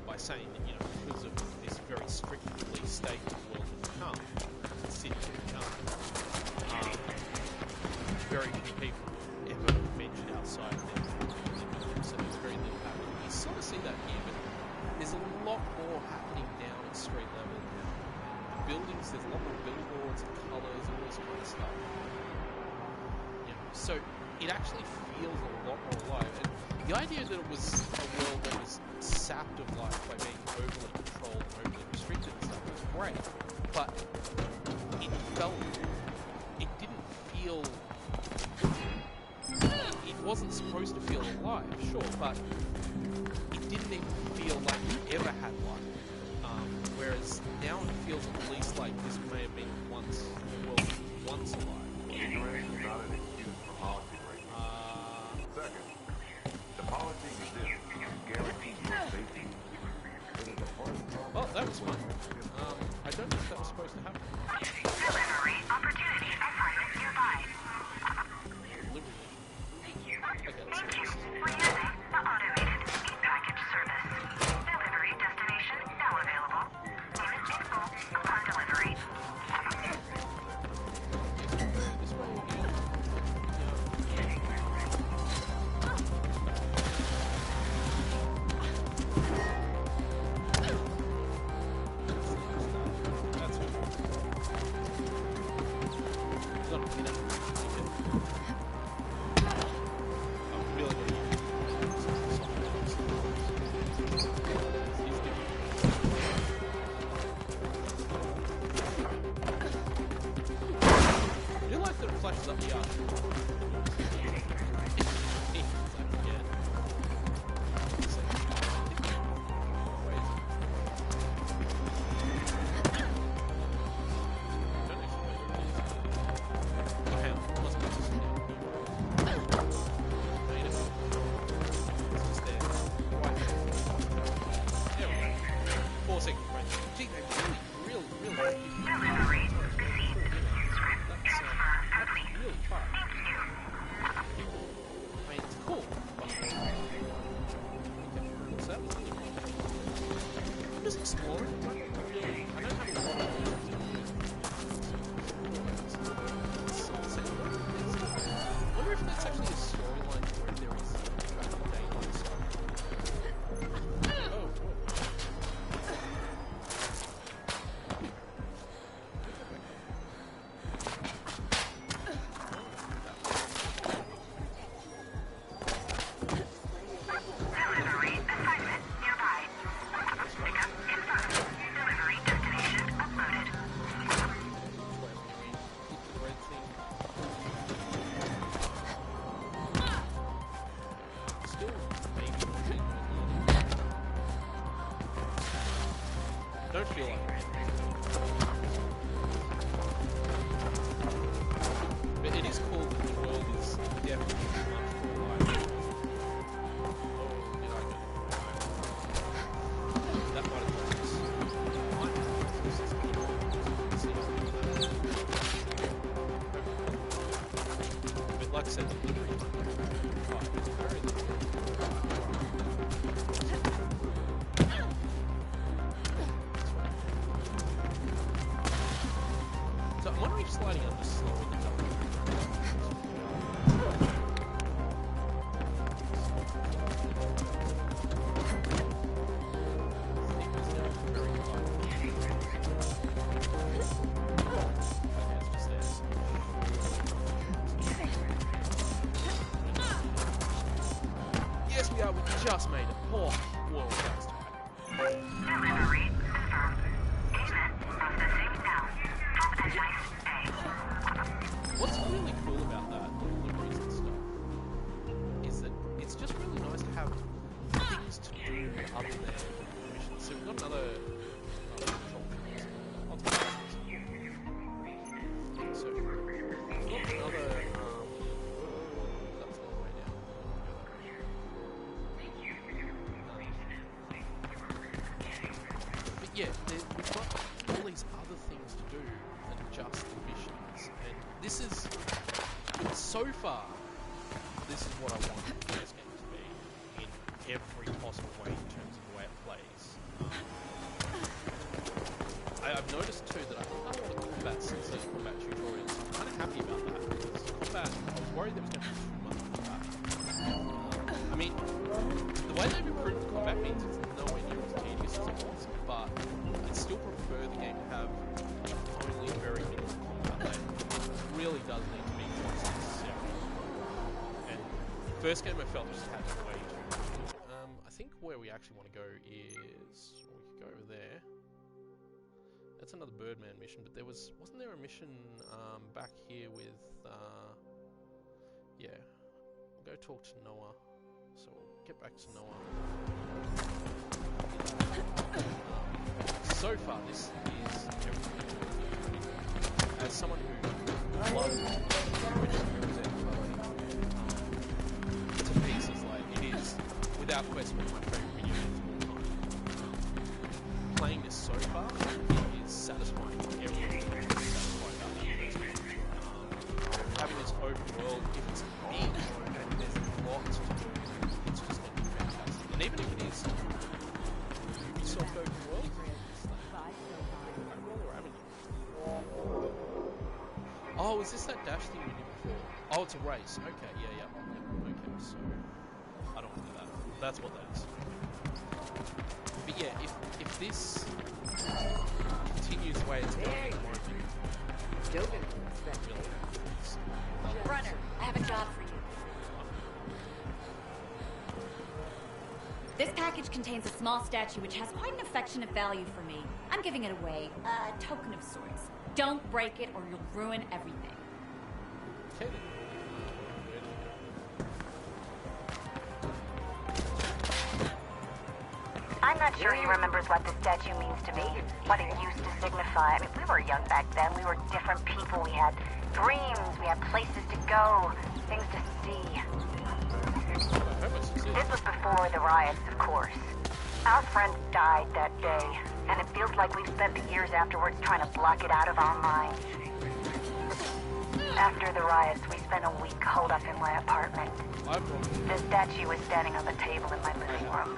by saying that, because of this very strict police state the world has become, the city has become, very few people ever ventured outside themselves. Very little happening. You sort of see that here, but there's a lot more happening down at street level. Buildings, there's a lot more billboards and colours and all this kind of stuff. So it actually feels a lot more alive. And the idea that it was a world that was sapped of life by being overly controlled and overly restricted and stuff was great, but it didn't feel. It wasn't supposed to feel alive, sure, but it didn't even feel like it ever had life. Whereas now it feels at least like this may have been once alive. Ignorance is not an excuse for policy breaking. Second, the policy exists to guarantee your safety. It is a part of the problem. Well, that was fun. I don't think that was supposed to happen. Delivery opportunity assignment nearby. Thank you for using the automated e-package service. Delivery destination now available. Payment in full upon delivery. Flashes up the arch. Don't feel like it. But it is cool that the world is definitely much more alive. Oh, did I get it? That might have done this. But like I said, the delivery time is very little. So I'm wondering if sliding up is slowing the double. Yes, we are. We just made it. Oh, whoa, that was tight. Delivery confirmed. Payment processing now. Have a nice day. What's really cool about that, the deliveries and stuff, is that it's just really nice to have things to do other than missions. So we've got another control point. So we've got another that's the way down. But yeah, we've got all these other things to do this is, so far, this is what I want this game to be in every possible way in terms of the way it plays. I've noticed too that I think a lot of the combat since those combat tutorials, I'm kind of happy about that, because combat, I was worried there was going to be too much combat. I mean, the way they've improved the combat means it's nowhere near as tedious as it was, but I still prefer the game to have only very minimal combat. It really does need to be more necessary. And the first game I felt just had way too much. I think where we actually want to go is, well, we could go over there. That's another Birdman mission, but wasn't there a mission back here with, yeah, we'll go talk to Noah. So we'll get back to Noah. So far, this is everything. As someone who loves to pieces, like, it is, without question, one of my favourite video games of all time. Playing this so far, it is satisfying. Everything is satisfying about the universe. Having this open world, if it's big, and there's lots to do, it's just going to be fantastic. And even if it is Ubisoft open world, oh, is this that dash thing we did before? Oh, it's a race. Okay, yeah. Okay, so I don't want to do that. That's what that is. But yeah, if this continues the way it's going at the moment, Runner, I have a job for you. This package contains a small statue which has quite an affectionate value for me. I'm giving it away, a token of sorts. Don't break it or you'll ruin everything. Okay, then. I'm not sure he remembers what the statue means to me, what it used to signify. I mean, we were young back then. We were different people. We had dreams. We had places to go, things to see. This was before the riots, of course. Our friend died that day, and it feels like we've spent the years afterwards trying to block it out of our minds. After the riots, we spent a week holed up in my apartment. The statue was standing on the table in my living room.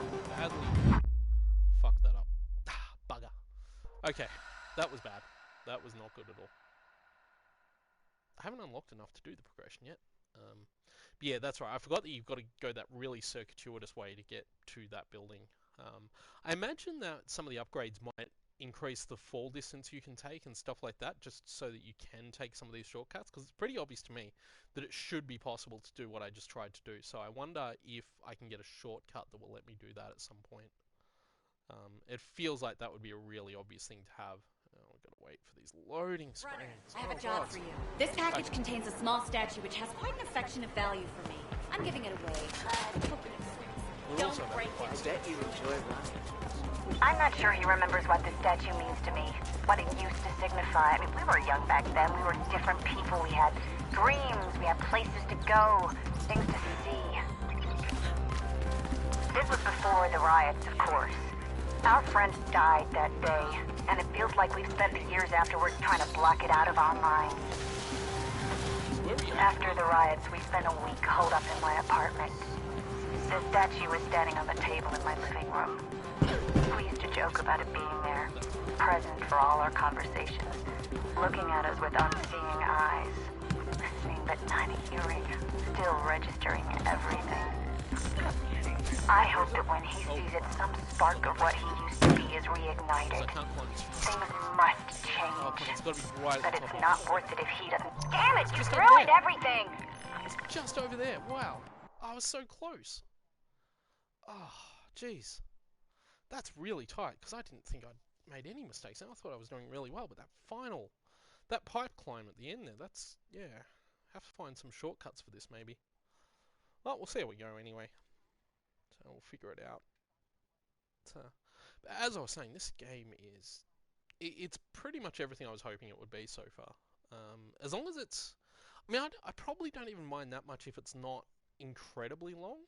Fuck that up. Bugger. Okay, that was bad. That was not good at all. I haven't unlocked enough to do the progression yet. But yeah, that's right. I forgot that you've got to go that really circuitous way to get to that building. I imagine that some of the upgrades might increase the fall distance you can take and stuff like that, just so that you can take some of these shortcuts, because it's pretty obvious to me that it should be possible to do what I just tried to do. So I wonder if I can get a shortcut that will let me do that at some point. It feels like that would be a really obvious thing to have. Oh, I've got to wait for these loading screens. I have a job for you. This package contains a small statue which has quite an affectionate value for me. I'm giving it away, a token of sorts. Don't break it. I bet you enjoy running. I'm not sure he remembers what the statue means to me, what it used to signify. I mean, we were young back then. We were different people. We had dreams. We had places to go, things to see. This was before the riots, of course. Our friend died that day, and it feels like we've spent the years afterwards trying to block it out of our minds. After the riots, we spent a week holed up in my apartment. The statue was standing on the table in my living room. We used to joke about it being there, present for all our conversations, looking at us with unseeing eyes, listening but not hearing, still registering everything. I hope that when he sees it, some spark of what he used to be is reignited. Things must change. But it's not worth it if he doesn't. Damn it, you ruined everything! It's just over there. Wow. I was so close. Oh, jeez. That's really tight, because I didn't think I'd made any mistakes. And I thought I was doing really well, but that pipe climb at the end there, that's, yeah. Have to find some shortcuts for this, maybe. Well, we'll see how we go anyway. So we'll figure it out. But as I was saying, this game is... It's pretty much everything I was hoping it would be so far. As long as it's... I mean, I probably don't even mind that much if it's not incredibly long.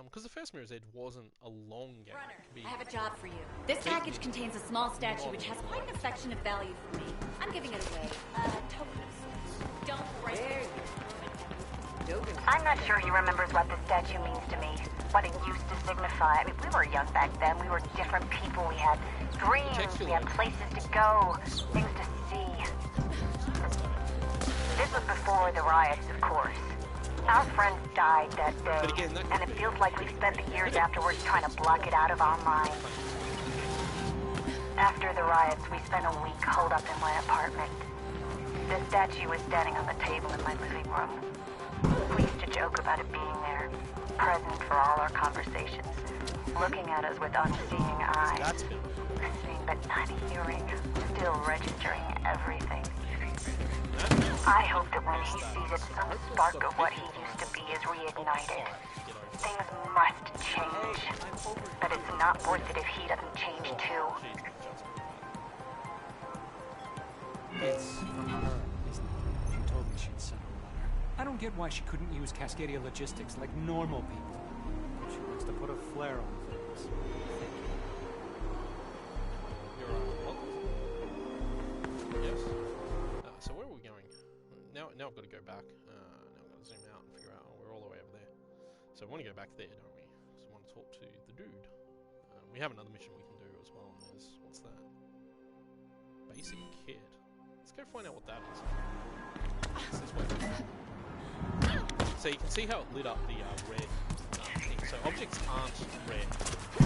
because the first Mirror's Edge wasn't a long game. I have a job for you. This package contains a small statue which has quite an affectionate value for me. I'm giving it away. Token of sorts. Don't break it. I'm not sure he remembers what the statue means to me. What it used to signify. I mean, we were young back then. We were different people. We had dreams. We had places to go. Things to see. This was before the riots, of course. Our friends died that day, and it feels like we've spent the years afterwards trying to block it out of our minds. After the riots, we spent a week holed up in my apartment. The statue was standing on the table in my living room. We used to joke about it being there, present for all our conversations, looking at us with unseeing eyes, listening but not hearing, still registering everything. I hope that when he sees it, some spark of what he used to be is reignited. Things must change, but it's not worth it if he doesn't change too. It's from her, isn't it? She told me she'd send a letter. I don't get why she couldn't use Cascadia logistics like normal people. She likes to put a flare on things. Yes. So where are we going? Now I've got to go back. Now I've got to zoom out and figure out, oh, we're all the way over there. So we want to go back there, don't we? So I want to talk to the dude. We have another mission we can do as well. And there's, what's that? Basic kit. Let's go find out what that is. It's this way. So you can see how it lit up the red thing. So objects aren't red.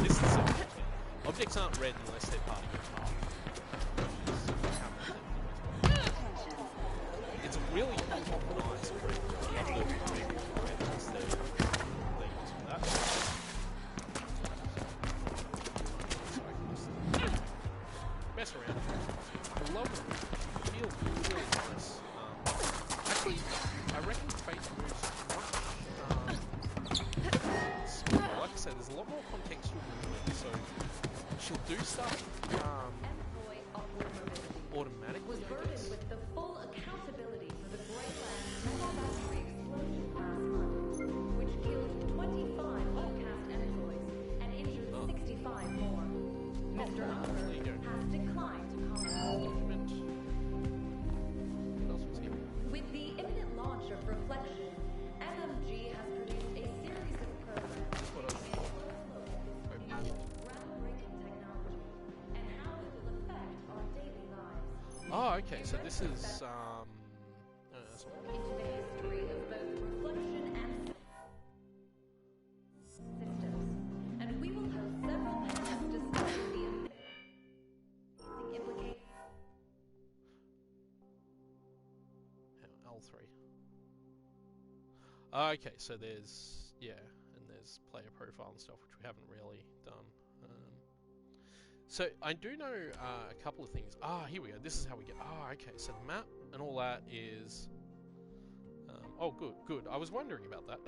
This is the objects aren't red unless they're part of your path. It's a really nice print. I love the red instead of that. Mess around. I love it. It feels really nice. Actually, I reckon Faith moves much like I said, there's a lot more contextual movement, so she'll do stuff automatically, I guess. With the full accountability for the Greyland factory explosion last month, which killed 25 all-cast envoys and injured 65 more. Mr. Umber has declined to comment. What else was here? With the imminent launch of Reflection, MMG has produced a series of programs groundbreaking technology and how it will affect our daily lives. Oh, okay, so this is, into the history of both reflection and systems, and we will host several panels discussing the amazing implications. L3. Okay, so there's, yeah, and there's player profile and stuff, which we haven't really done. So I do know a couple of things. Here we go. This is how we get. Okay. So the map and all that is. Oh, good. I was wondering about that.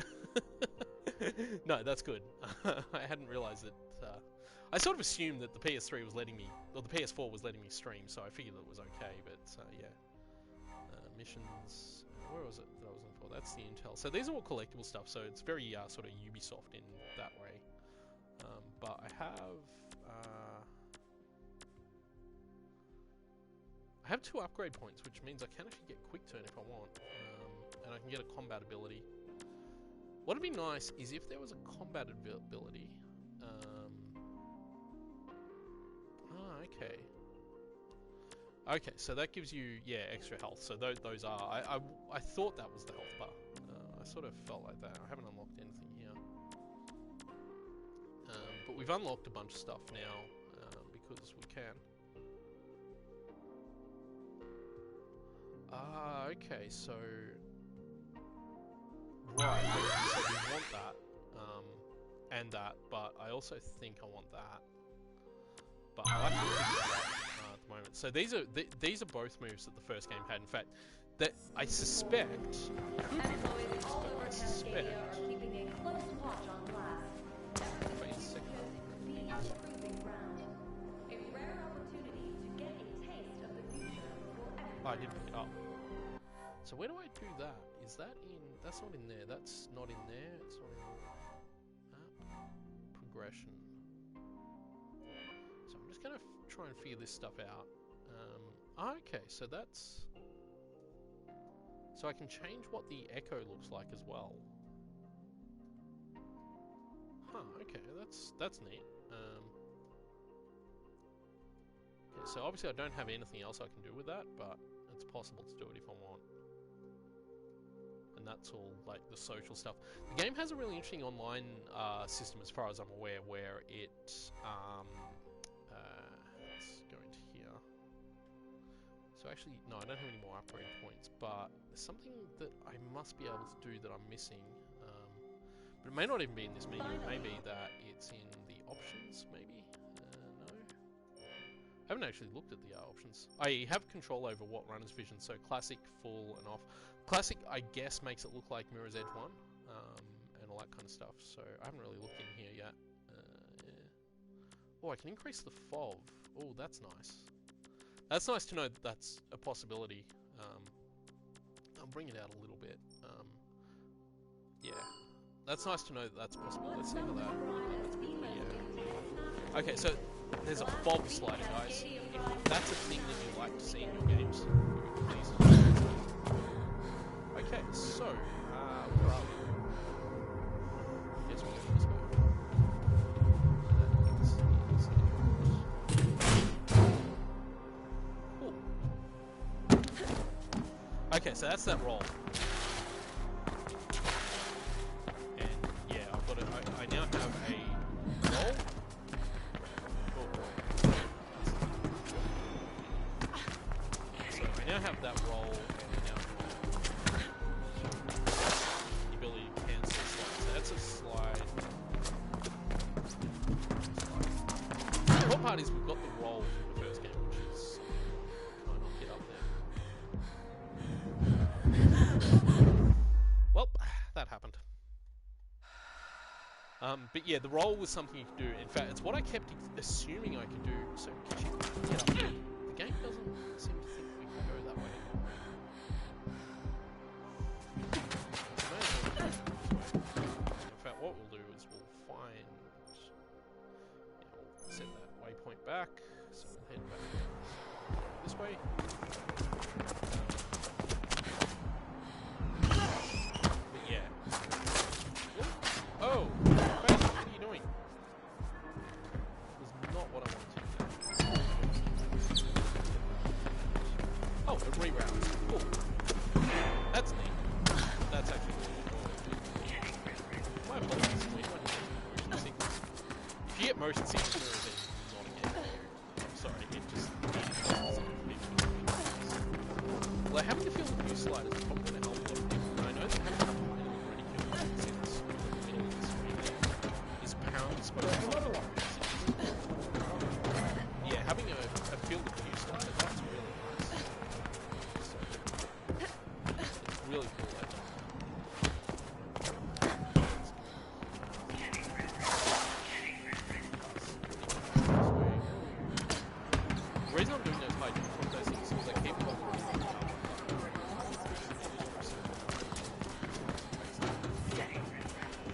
No, that's good. I hadn't realised that. I sort of assumed that the PS3 was letting me, or the PS4 was letting me stream, so I figured it was okay. But yeah, missions. Where was it that I was looking for? That's the intel. So these are all collectible stuff. So it's very sort of Ubisoft in that way. But I have 2 upgrade points, which means I can actually get quick turn if I want, and I can get a combat ability. What would be nice is if there was a combat ability. Okay. Okay, so that gives you, yeah, extra health. So those are. I thought that was the health bar. I sort of felt like that. I haven't unlocked anything here. But we've unlocked a bunch of stuff now because we can. Okay, so... Right, so we want that, and that, but I also think I want that. But I like to think of that at the moment. So these are both moves that the first game had. In fact, that I suspect... I suspect... I didn't pick it up. So where do I do that? Is that in... That's not in there. That's not in there. It's not in that. progression. So I'm just going to try and figure this stuff out. Okay, so that's... So I can change what the echo looks like as well. Huh, okay, that's neat. Okay, so obviously I don't have anything else I can do with that, but it's possible to do it if I want. And that's all, like, the social stuff. The game has a really interesting online system, as far as I'm aware, where it... let's go into here. So actually, no, I don't have any more upgrade points, but there's something that I must be able to do that I'm missing. But it may not even be in this menu. It may be that it's in the options, maybe? No? I haven't actually looked at the options. I have control over what runner's vision, so classic, full, and off. Classic, I guess, makes it look like Mirror's Edge 1, and all that kind of stuff, so I haven't really looked in here yet. Yeah. Oh, I can increase the FOV. Oh, that's nice. That's nice to know that that's a possibility. I'll bring it out a little bit. Yeah. That's nice to know that that's possible. Let's see how that's been. Yeah. Okay, so there's a FOV slider, guys. If that's a thing that you like to see in your games, please. Okay, so where are we? Guess we're going this way. Cool. Okay, so that's that roll. I now have a roll. So I now have that roll, and I now have the ability to cancel slide. So that's a slide. The cool part is we've got the roll from the first game, which is might not get up there. Well, that happened. But yeah, the roll was something you could do. In fact, it's what I kept assuming I could do. So, could you get up there? The game doesn't seem to think we can go that way. In fact, what we'll do is we'll find... Yeah, we'll set that waypoint back. So we'll head back this way. But yeah. Oh! Reroutes. Cool. That's neat. That's actually really cool. My apologies. Motion sickness. If you get motion sickness, then not a game. I'm sorry. It just... Well, having to feel the new sliders is probably going to help a lot of people. And I know that having to find them already killed since the middle of the screen is apparently supposed to be yeah, having a field of new sliders, that's really nice. Really cool. The reason I'm doing those high jumps from those things is because I keep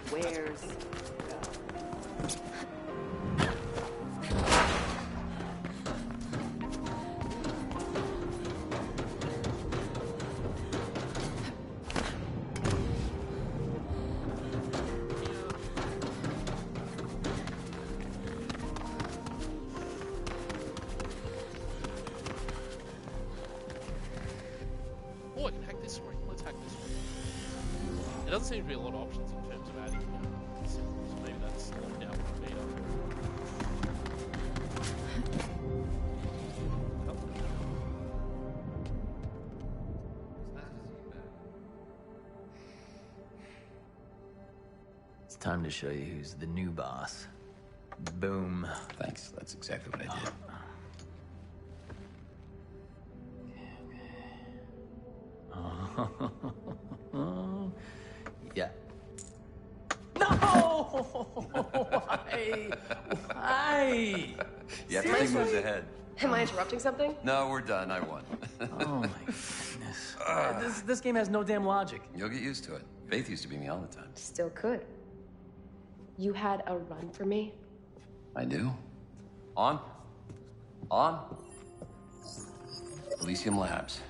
Where's... Oh, I can hack this screen. Let's hack this screen. There doesn't seem to be a lot of options in terms of adding so maybe that's locked out with beta. It's time to show you who's the new boss. Boom. Thanks. That's exactly what I did. Yeah. No! Why? Why? Yeah, everything moves ahead. Am I interrupting something? No, we're done. I won. Oh my goodness. This game has no damn logic. You'll get used to it. Faith used to beat me all the time. Still could. You had a run for me? I do. On. Elysium Labs.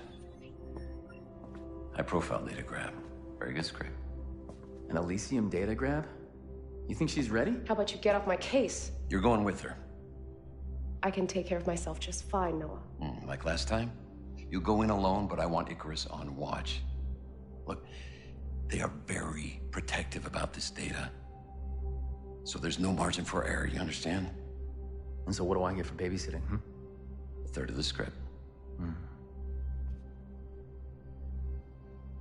High-profile data grab. Very good script. An Elysium data grab? You think she's ready? How about you get off my case? You're going with her. I can take care of myself just fine, Noah. Like last time? You go in alone, but I want Icarus on watch. Look, they are very protective about this data. So there's no margin for error, you understand? And so what do I get for babysitting, A third of the script.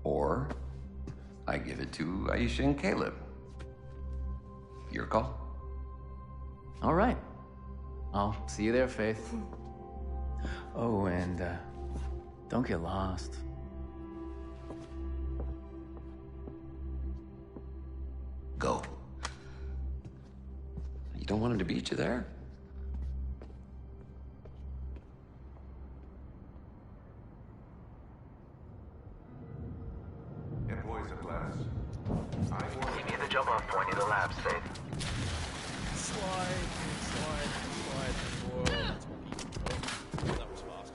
Or I give it to Aisha and Caleb. Your call. All right. I'll see you there, Faith. Oh, and don't get lost. Go. You don't want him to beat you there? Employees of class. You need the jump off point near the labs, Faith. Slide. Whoa, that's what people. Oh, that was fast.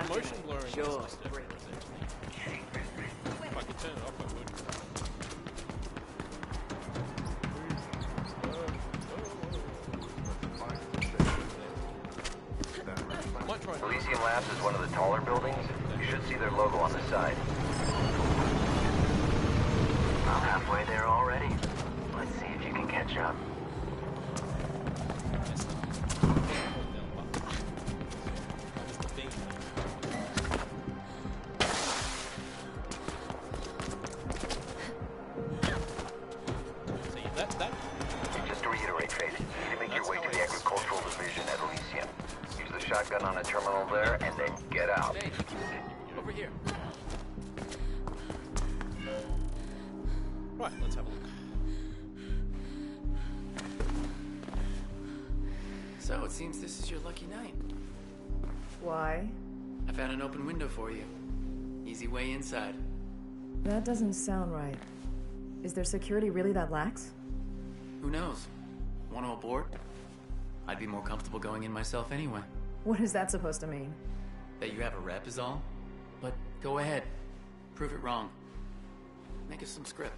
Motion blurring is nice to have. If I could turn it off, I would. Elysium Labs is one of the taller buildings. You should see their logo on the side. I'm halfway there already. Let's see if you can catch up. Just to reiterate, Faith, you make your way to the agricultural division at Elysium. Use the shotgun on a terminal there, and then get out. Hey, over here. Right, let's have a look. So it seems this is your lucky night. Why? I found an open window for you. Easy way inside. That doesn't sound right. Is their security really that lax? Who knows? Want to abort? I'd be more comfortable going in myself anyway. What is that supposed to mean? That you have a rep is all. But go ahead. Prove it wrong. Make us some script.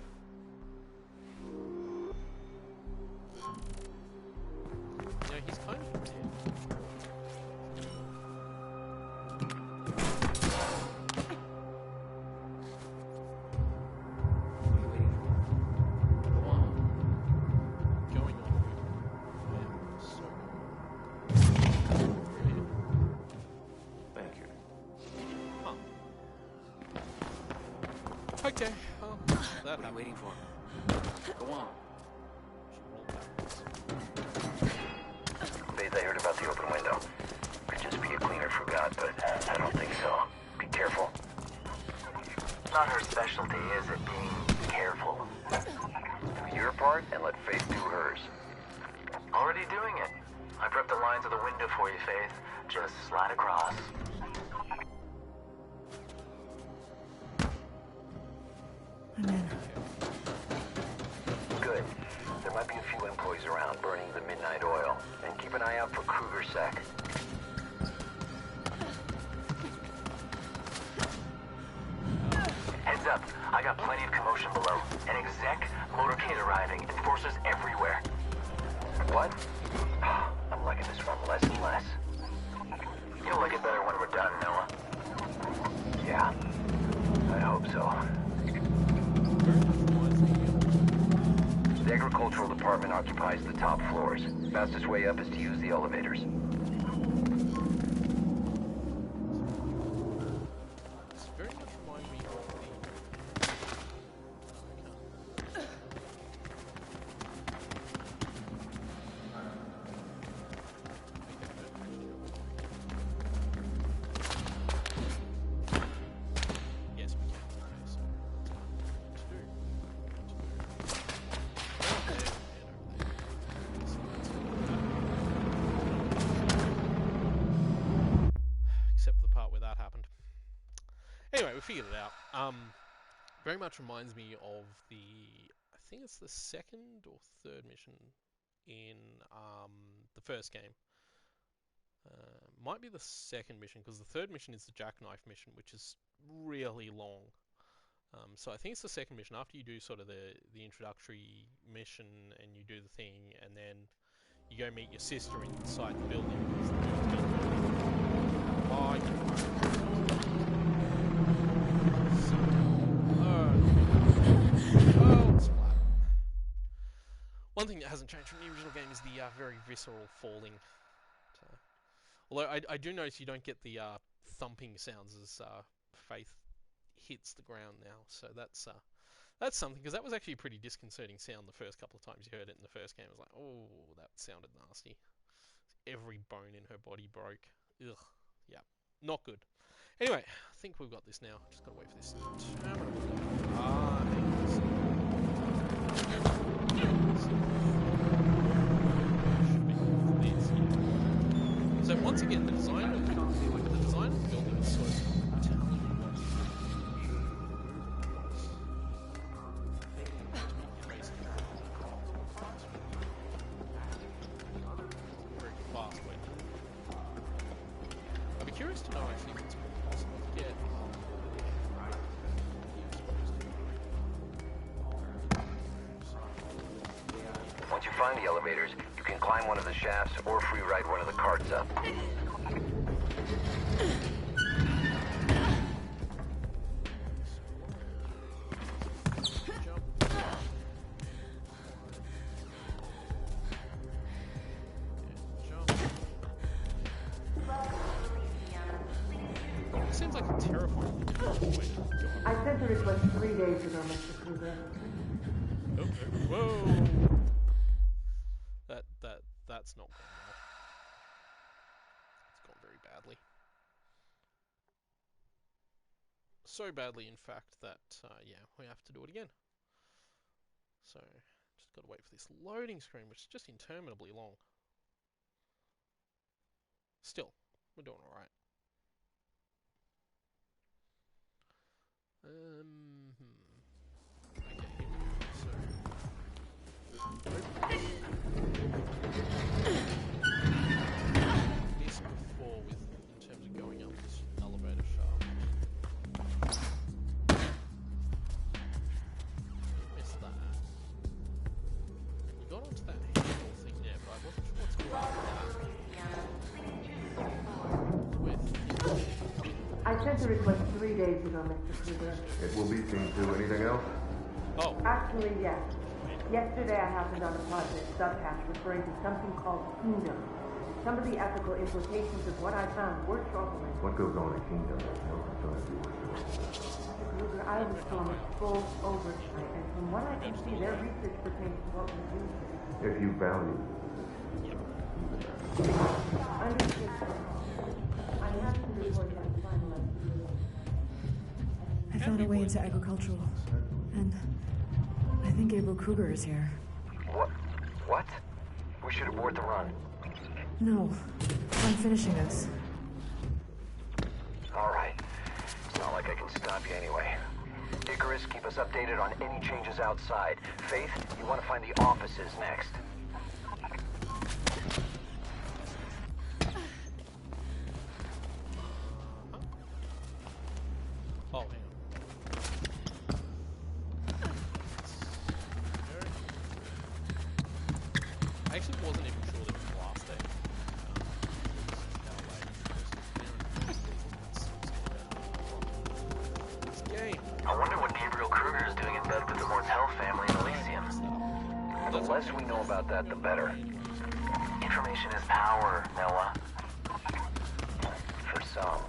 Yeah, he's kind of dead. Okay, well, that What are you waiting for? Go on. Faith, I heard about the open window. Could just be a cleaner forgot, but I don't think so. Be careful. Not her specialty, is it? Being careful. Do your part and let Faith do hers. Already doing it. I prepped the lines of the window for you, Faith. Just slide across. I'm in. Good. There might be a few employees around burning the midnight oil. And keep an eye out for Kruger's sec. Heads up. I got plenty of commotion below. An exec, motorcade arriving, enforcers everywhere. What? I'm liking this one less and less. You'll like it better when we're done, Noah. Yeah. I hope so. The agricultural department occupies the top floors. Fastest way up is to use the elevators. This very much reminds me of the... Yes, we can. Okay, so... Except for the part where that happened. Anyway, we figured it out. Very much reminds me of the... I think it's the second or third mission in the first game. Might be the second mission, because the third mission is the jackknife mission, which is really long. So I think it's the second mission, after you do sort of the introductory mission and you do the thing, and then you go meet your sister inside the building. Oh, splat. One thing that hasn't changed from the original game is the very visceral falling. Although I do notice you don't get the thumping sounds as Faith hits the ground now, so that's something, because that was actually a pretty disconcerting sound the first couple of times you heard it in the first game. It was like, oh, that sounded nasty. Every bone in her body broke. Ugh, yeah, not good. Anyway, I think we've got this now. Just gotta wait for this terminal. So once again, the design of the building is sort of telling you what very fast way. I'd be curious to know actually if it's possible to get. Once you find the elevators, you can climb one of the shafts or free ride one of the carts up. It seems like a terrifying way to go. I sent a request 3 days ago, Mr. Kruger. Whoa! That's not gone well. It's gone very badly. So badly, in fact, that yeah, we have to do it again. So just gotta wait for this loading screen, which is just interminably long. Still, we're doing all right. Okay, here we go. So. This before in terms of going up this elevator shaft. Missed that. We got onto that handle thing there, but I wasn't sure what's going on with that. I sent a request 3 days ago, Mr. Kruger. It will be seen to. Anything else? Oh. Actually, yes. Yesterday I happened on a project subhatch referring to something called Kingdom. Some of the ethical implications of what I found were troubling. What goes on in Kingdom has no concern to you. Mr. Kruger, I was promised full oversight, and from what I can see, their research pertains to what we do here. If you value Understood. I have to report that final. I found a way into agricultural, and I think Gabriel Kruger is here. What? We should abort the run. No, I'm finishing this. Alright. It's not like I can stop you anyway. Icarus, keep us updated on any changes outside. Faith, you want to find the offices next. Oh, hang on. I actually wasn't even sure that was the last day. This game. I wonder what Gabriel Kruger is doing in bed with the Mortel family in Elysium. The less we know about that, the better. Information is power, Noah. For some.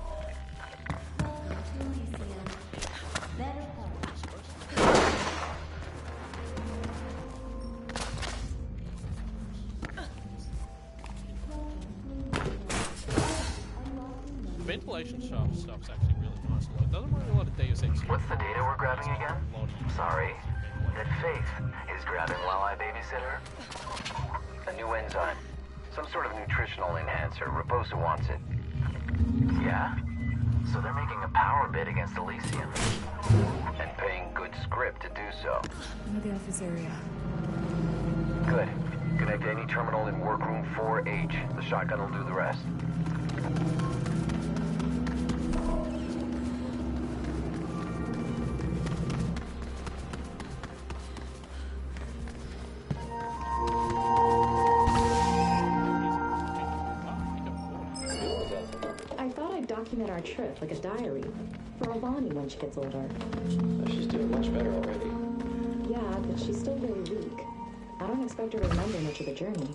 Ventilation shaft stuff's actually really nice. It doesn't remind me a lot of Deus Ex. What's the data we're grabbing again? Sorry. That Faith is grabbing while I babysit her. A new enzyme. Some sort of nutritional enhancer. Raposa wants it. Yeah? So they're making a power bid against Elysium. And paying good script to do so. I'm at the office area. Good. Connect to any terminal in workroom 4H. The shotgun will do the rest. I thought I'd document our trip like a diary for Alani when she gets older. She's doing much better already. Yeah, but she's still very weak. I don't expect her to remember much of the journey.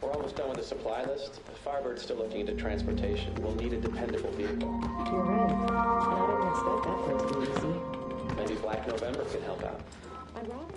We're almost done with the supply list. Firebird's still looking into transportation. We'll need a dependable vehicle. You're right. And I didn't expect that part to be easy. Maybe Black November can help out. I'd rather...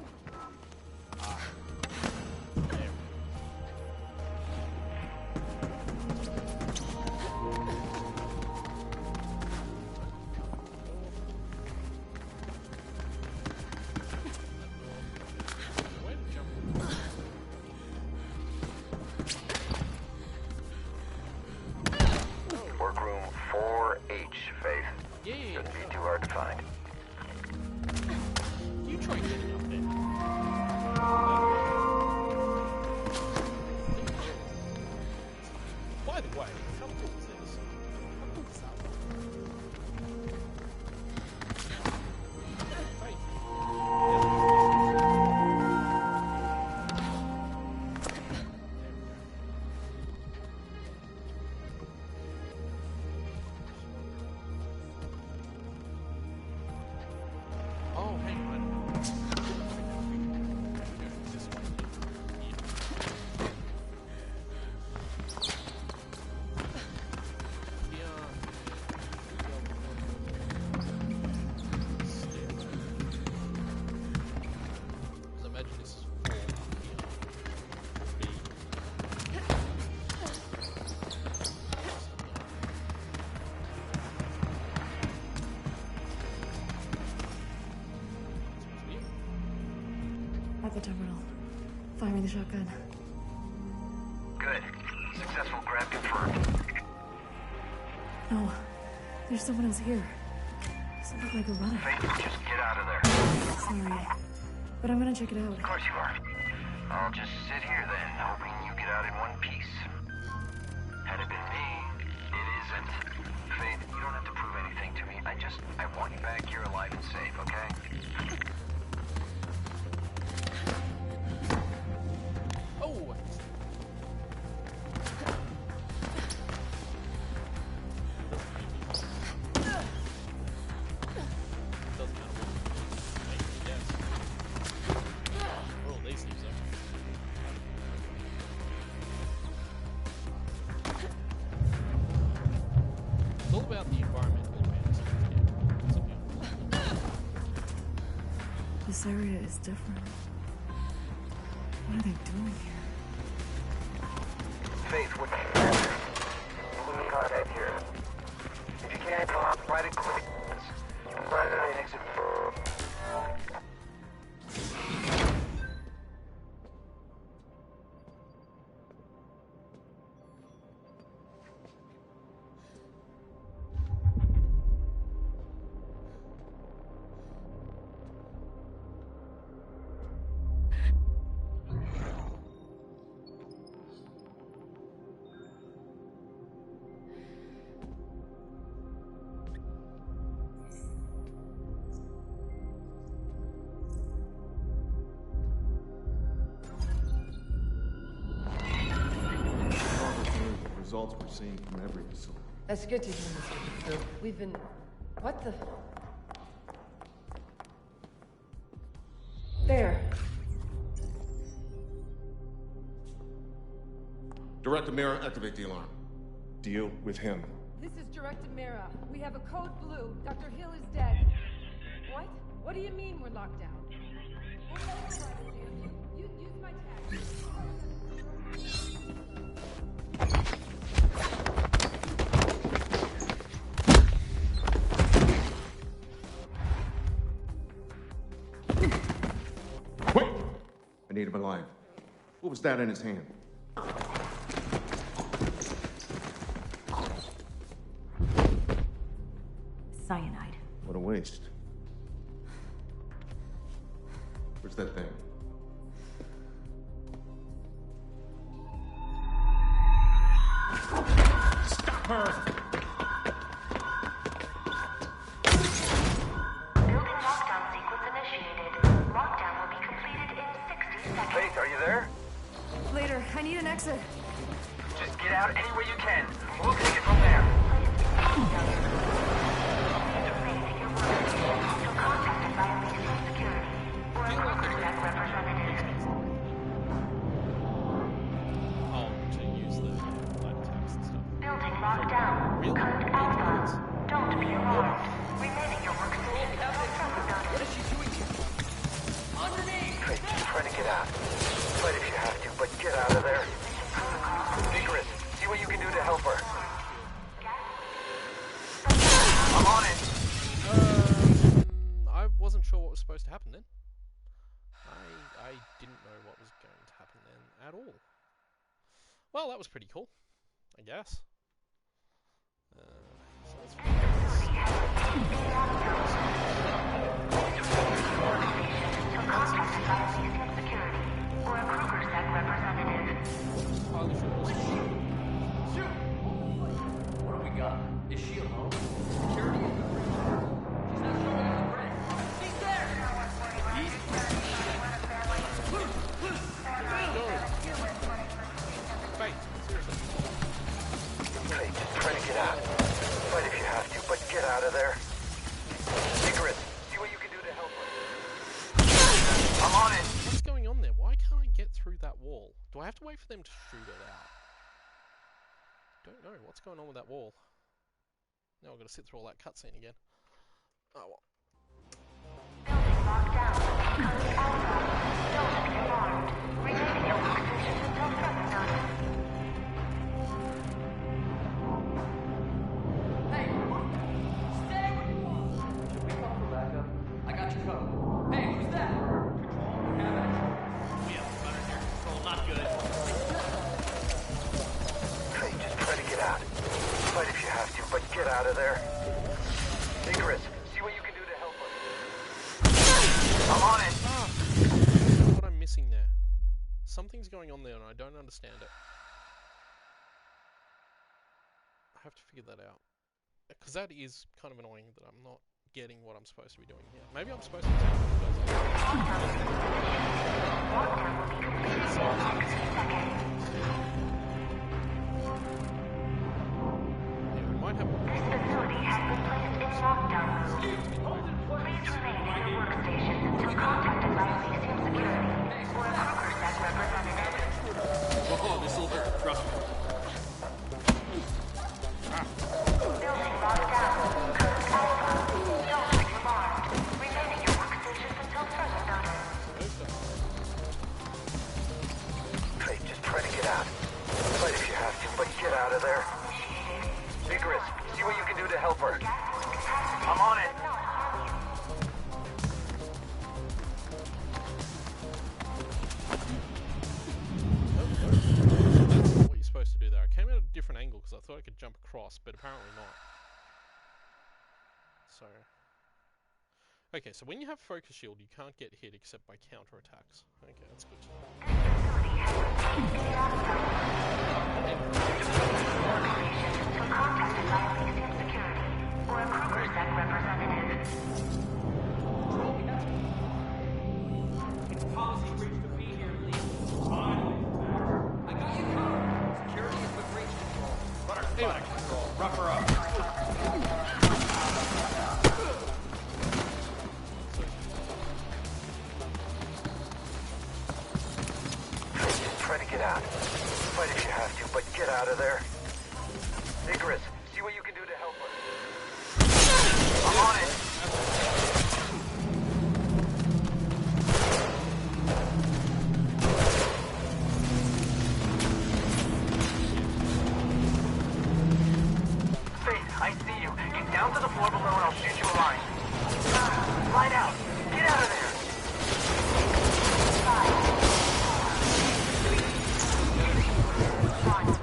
Workroom 4H, Faith. Yeah. Shouldn't be too hard to find. You try getting up there. By the way, how cool is this? How cool is that? Oh, hang on. This way. Imagine this is 4 here. At the terminal. Find me the shotgun. Good. Successful grab confirmed. No. There's someone else here. Doesn't look like a runner. Faith, just get out of there. Sorry. But I'm gonna check it out. Of course you are. I'll just sit here then, hoping you get out in one piece. Had it been me, it isn't. Faith, you don't have to prove anything to me. I want you back here alive and safe, okay? Oh! Doesn't matter what. Make me guess. Oh, these things are. It's all about the environmental advances. This area is different. What are they doing here? Faith, what you put me contact here. If you can't come out, write it quick. Write it an exit. Results we're seeing from every facility. That's good to hear, Mr. Patel. We've been... What the... There. Director Mira, activate the alarm. Deal with him. This is Director Mira. We have a code blue. Dr. Hill is dead. What? What do you mean we're locked down? You use my tag. Wait! I need him alive. What was that in his hand? Cyanide. What a waste. that thing? Stop her! Building lockdown sequence initiated. Lockdown will be completed in 60 seconds. Faith, are you there? Later, I need an exit. Just get out any way you can. We'll take it from there. Contacted by Elysium Security or a Kruger's representative. Oh, to use the light attacks and stuff. Building lockdown. Code Alpha. Don't be alarmed. Remaining your workstation until further notice. What is she doing here? Underneath! Faith, just try to get out. Fight if you have to, but get out of there. Icarus, see what you can do to help her. I'm on it. I wasn't sure what was supposed to happen then. I didn't know what was going to happen then at all. Well, that was pretty cool, I guess. So let's Contacted by Elysium Security or a Kruger's representative. Shoot! What do we got? Is she alone? Security in the bridge. She's not showing us the bridge. She's there! Easy. Faith, just try to get out. Fight if you have to, but get out of there. Icarus, see what you can do to help her. I'm on it. What's going on there? Why can't I get through that wall? Do I have to wait for them to shoot it out? Don't know. What's going on with that wall? Now I've got to sit through all that cutscene again. Oh well. Building lockdown. Code Alpha. Don't be alarmed. Remaining your workstation until further notice. Hey! Stay where you are! Should we call for backup? I got you covered. Hey, who's that? Control, we have action. We have runners near control, not good. Faith, just try to get out. Fight if you have to, but get out of there. Icarus, see what you can do to help her. I'm on it. What I'm missing there. Something's going on there and I don't understand it. I have to figure that out. Because that is kind of annoying that I'm not getting what I'm supposed to be doing here. Maybe I'm supposed to be taking yeah, we might have... This facility has been placed in lockdown mode. Please remain in your workstations until contacted by Elysium Security or a Kruger's representative. Oh, this will hurt. Trust me. Building lockdown. Code Alpha. Don't be alarmed. Remaining your workstations until further notice. Faith, just try to get out. Fight if you have to, but get out of there. Icarus, see what you can do to help her. I'm on it. What you're supposed to do there. I came at a different angle because I thought I could jump across, but apparently not. So... Okay, so when you have focus shield, you can't get hit except by counterattacks. Okay, that's good to Contacted by Elysium Security or a Kruger's representative. It's policy breach to be here, Lee. Fine. I got you covered. Security is with breach control. Runner spotted control. Rough her up. Try to get out. Fight if you have to, but get out of there. Icarus, see what you can do to help her. I'm on it. Faith, I see you. Get down to the floor below and I'll shoot you a line. Slide out. Get out of there. 5, 4, 3, 2, 1.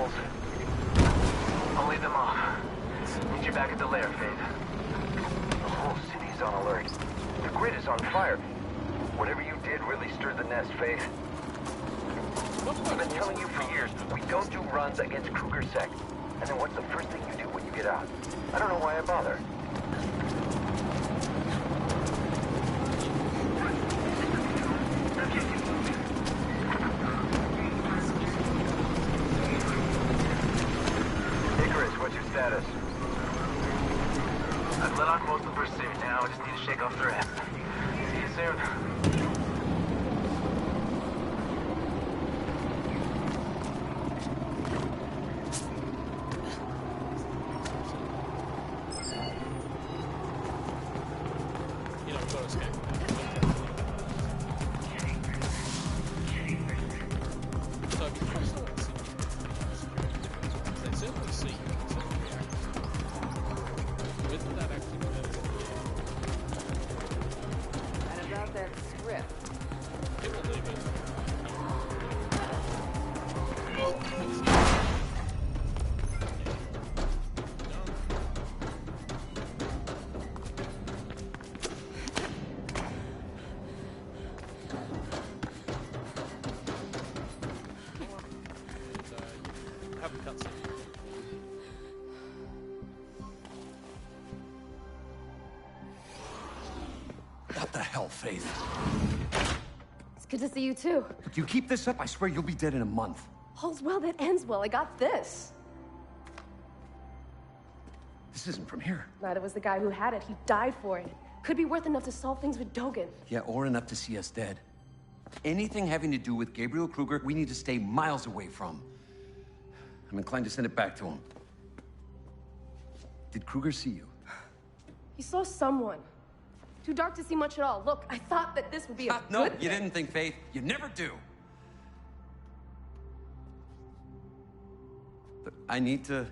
signals. I'll leave them off. Meet you back at the lair, Faith. The whole city's on alert. The grid is on fire. Whatever you did really stirred the nest, Faith. I've been telling you for years, we don't do runs against Kruger Sec. And then what's the first thing you do when you get out? I don't know why I bother. Icarus, what's your status? I've let off most of the pursuit. Now I just need to shake off the rest. See you soon. What the hell, Faith? It's good to see you too. If you keep this up, I swear you'll be dead in a month. All's well that ends well. I got this. This isn't from here. Neither was the guy who had it. He died for it. Could be worth enough to solve things with Dogen. Yeah, or enough to see us dead. Anything having to do with Gabriel Kruger, we need to stay miles away from. I'm inclined to send it back to him. Did Kruger see you? He saw someone. Too dark to see much at all. Look, I thought that this would be a No, good you thing. didn't think, Faith. You never do. But I need to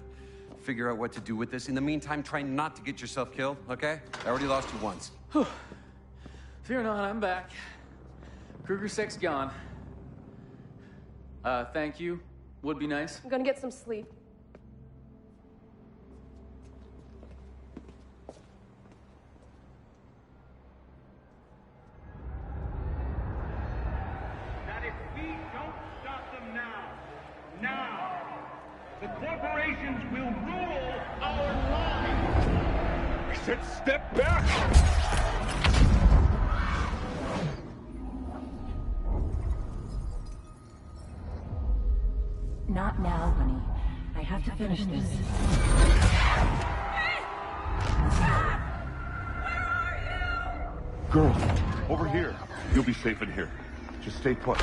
figure out what to do with this. In the meantime, try not to get yourself killed, okay? I already lost you once. Fear not, I'm back. Kruger Sec's gone. Thank you. Would be nice. I'm gonna get some sleep. That if we don't stop them now, the corporations will rule our lives. I said step back! Not now, honey. I have to finish this. Girl, over here. You'll be safe in here. Just stay put.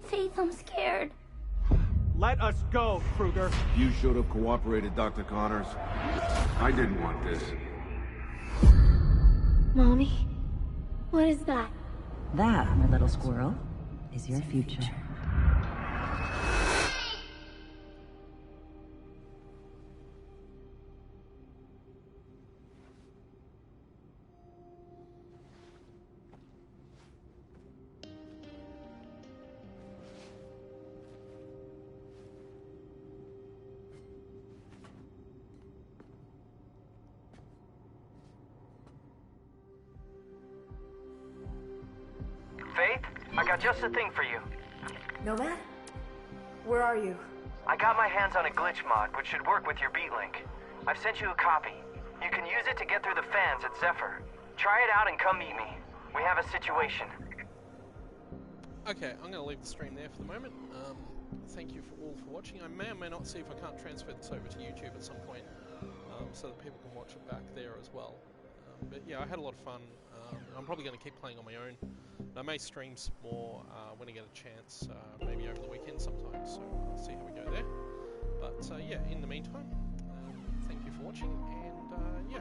Faith, I'm scared. Let us go, Kruger. You should have cooperated, Dr. Connors. I didn't want this. Mommy, what is that? That, my little squirrel, is your future. Faith, I got just the thing for you. Nomad? Where are you? I got my hands on a glitch mod, which should work with your beat link. I've sent you a copy. You can use it to get through the fans at Zephyr. Try it out and come meet me. We have a situation. Okay, I'm going to leave the stream there for the moment. Thank you all for watching. I may or may not see if I can't transfer this over to YouTube at some point, so that people can watch it back there as well. But yeah, I had a lot of fun. I'm probably going to keep playing on my own. I may stream some more when I get a chance, maybe over the weekend sometimes, so I'll see how we go there. But yeah, in the meantime, thank you for watching, and yeah.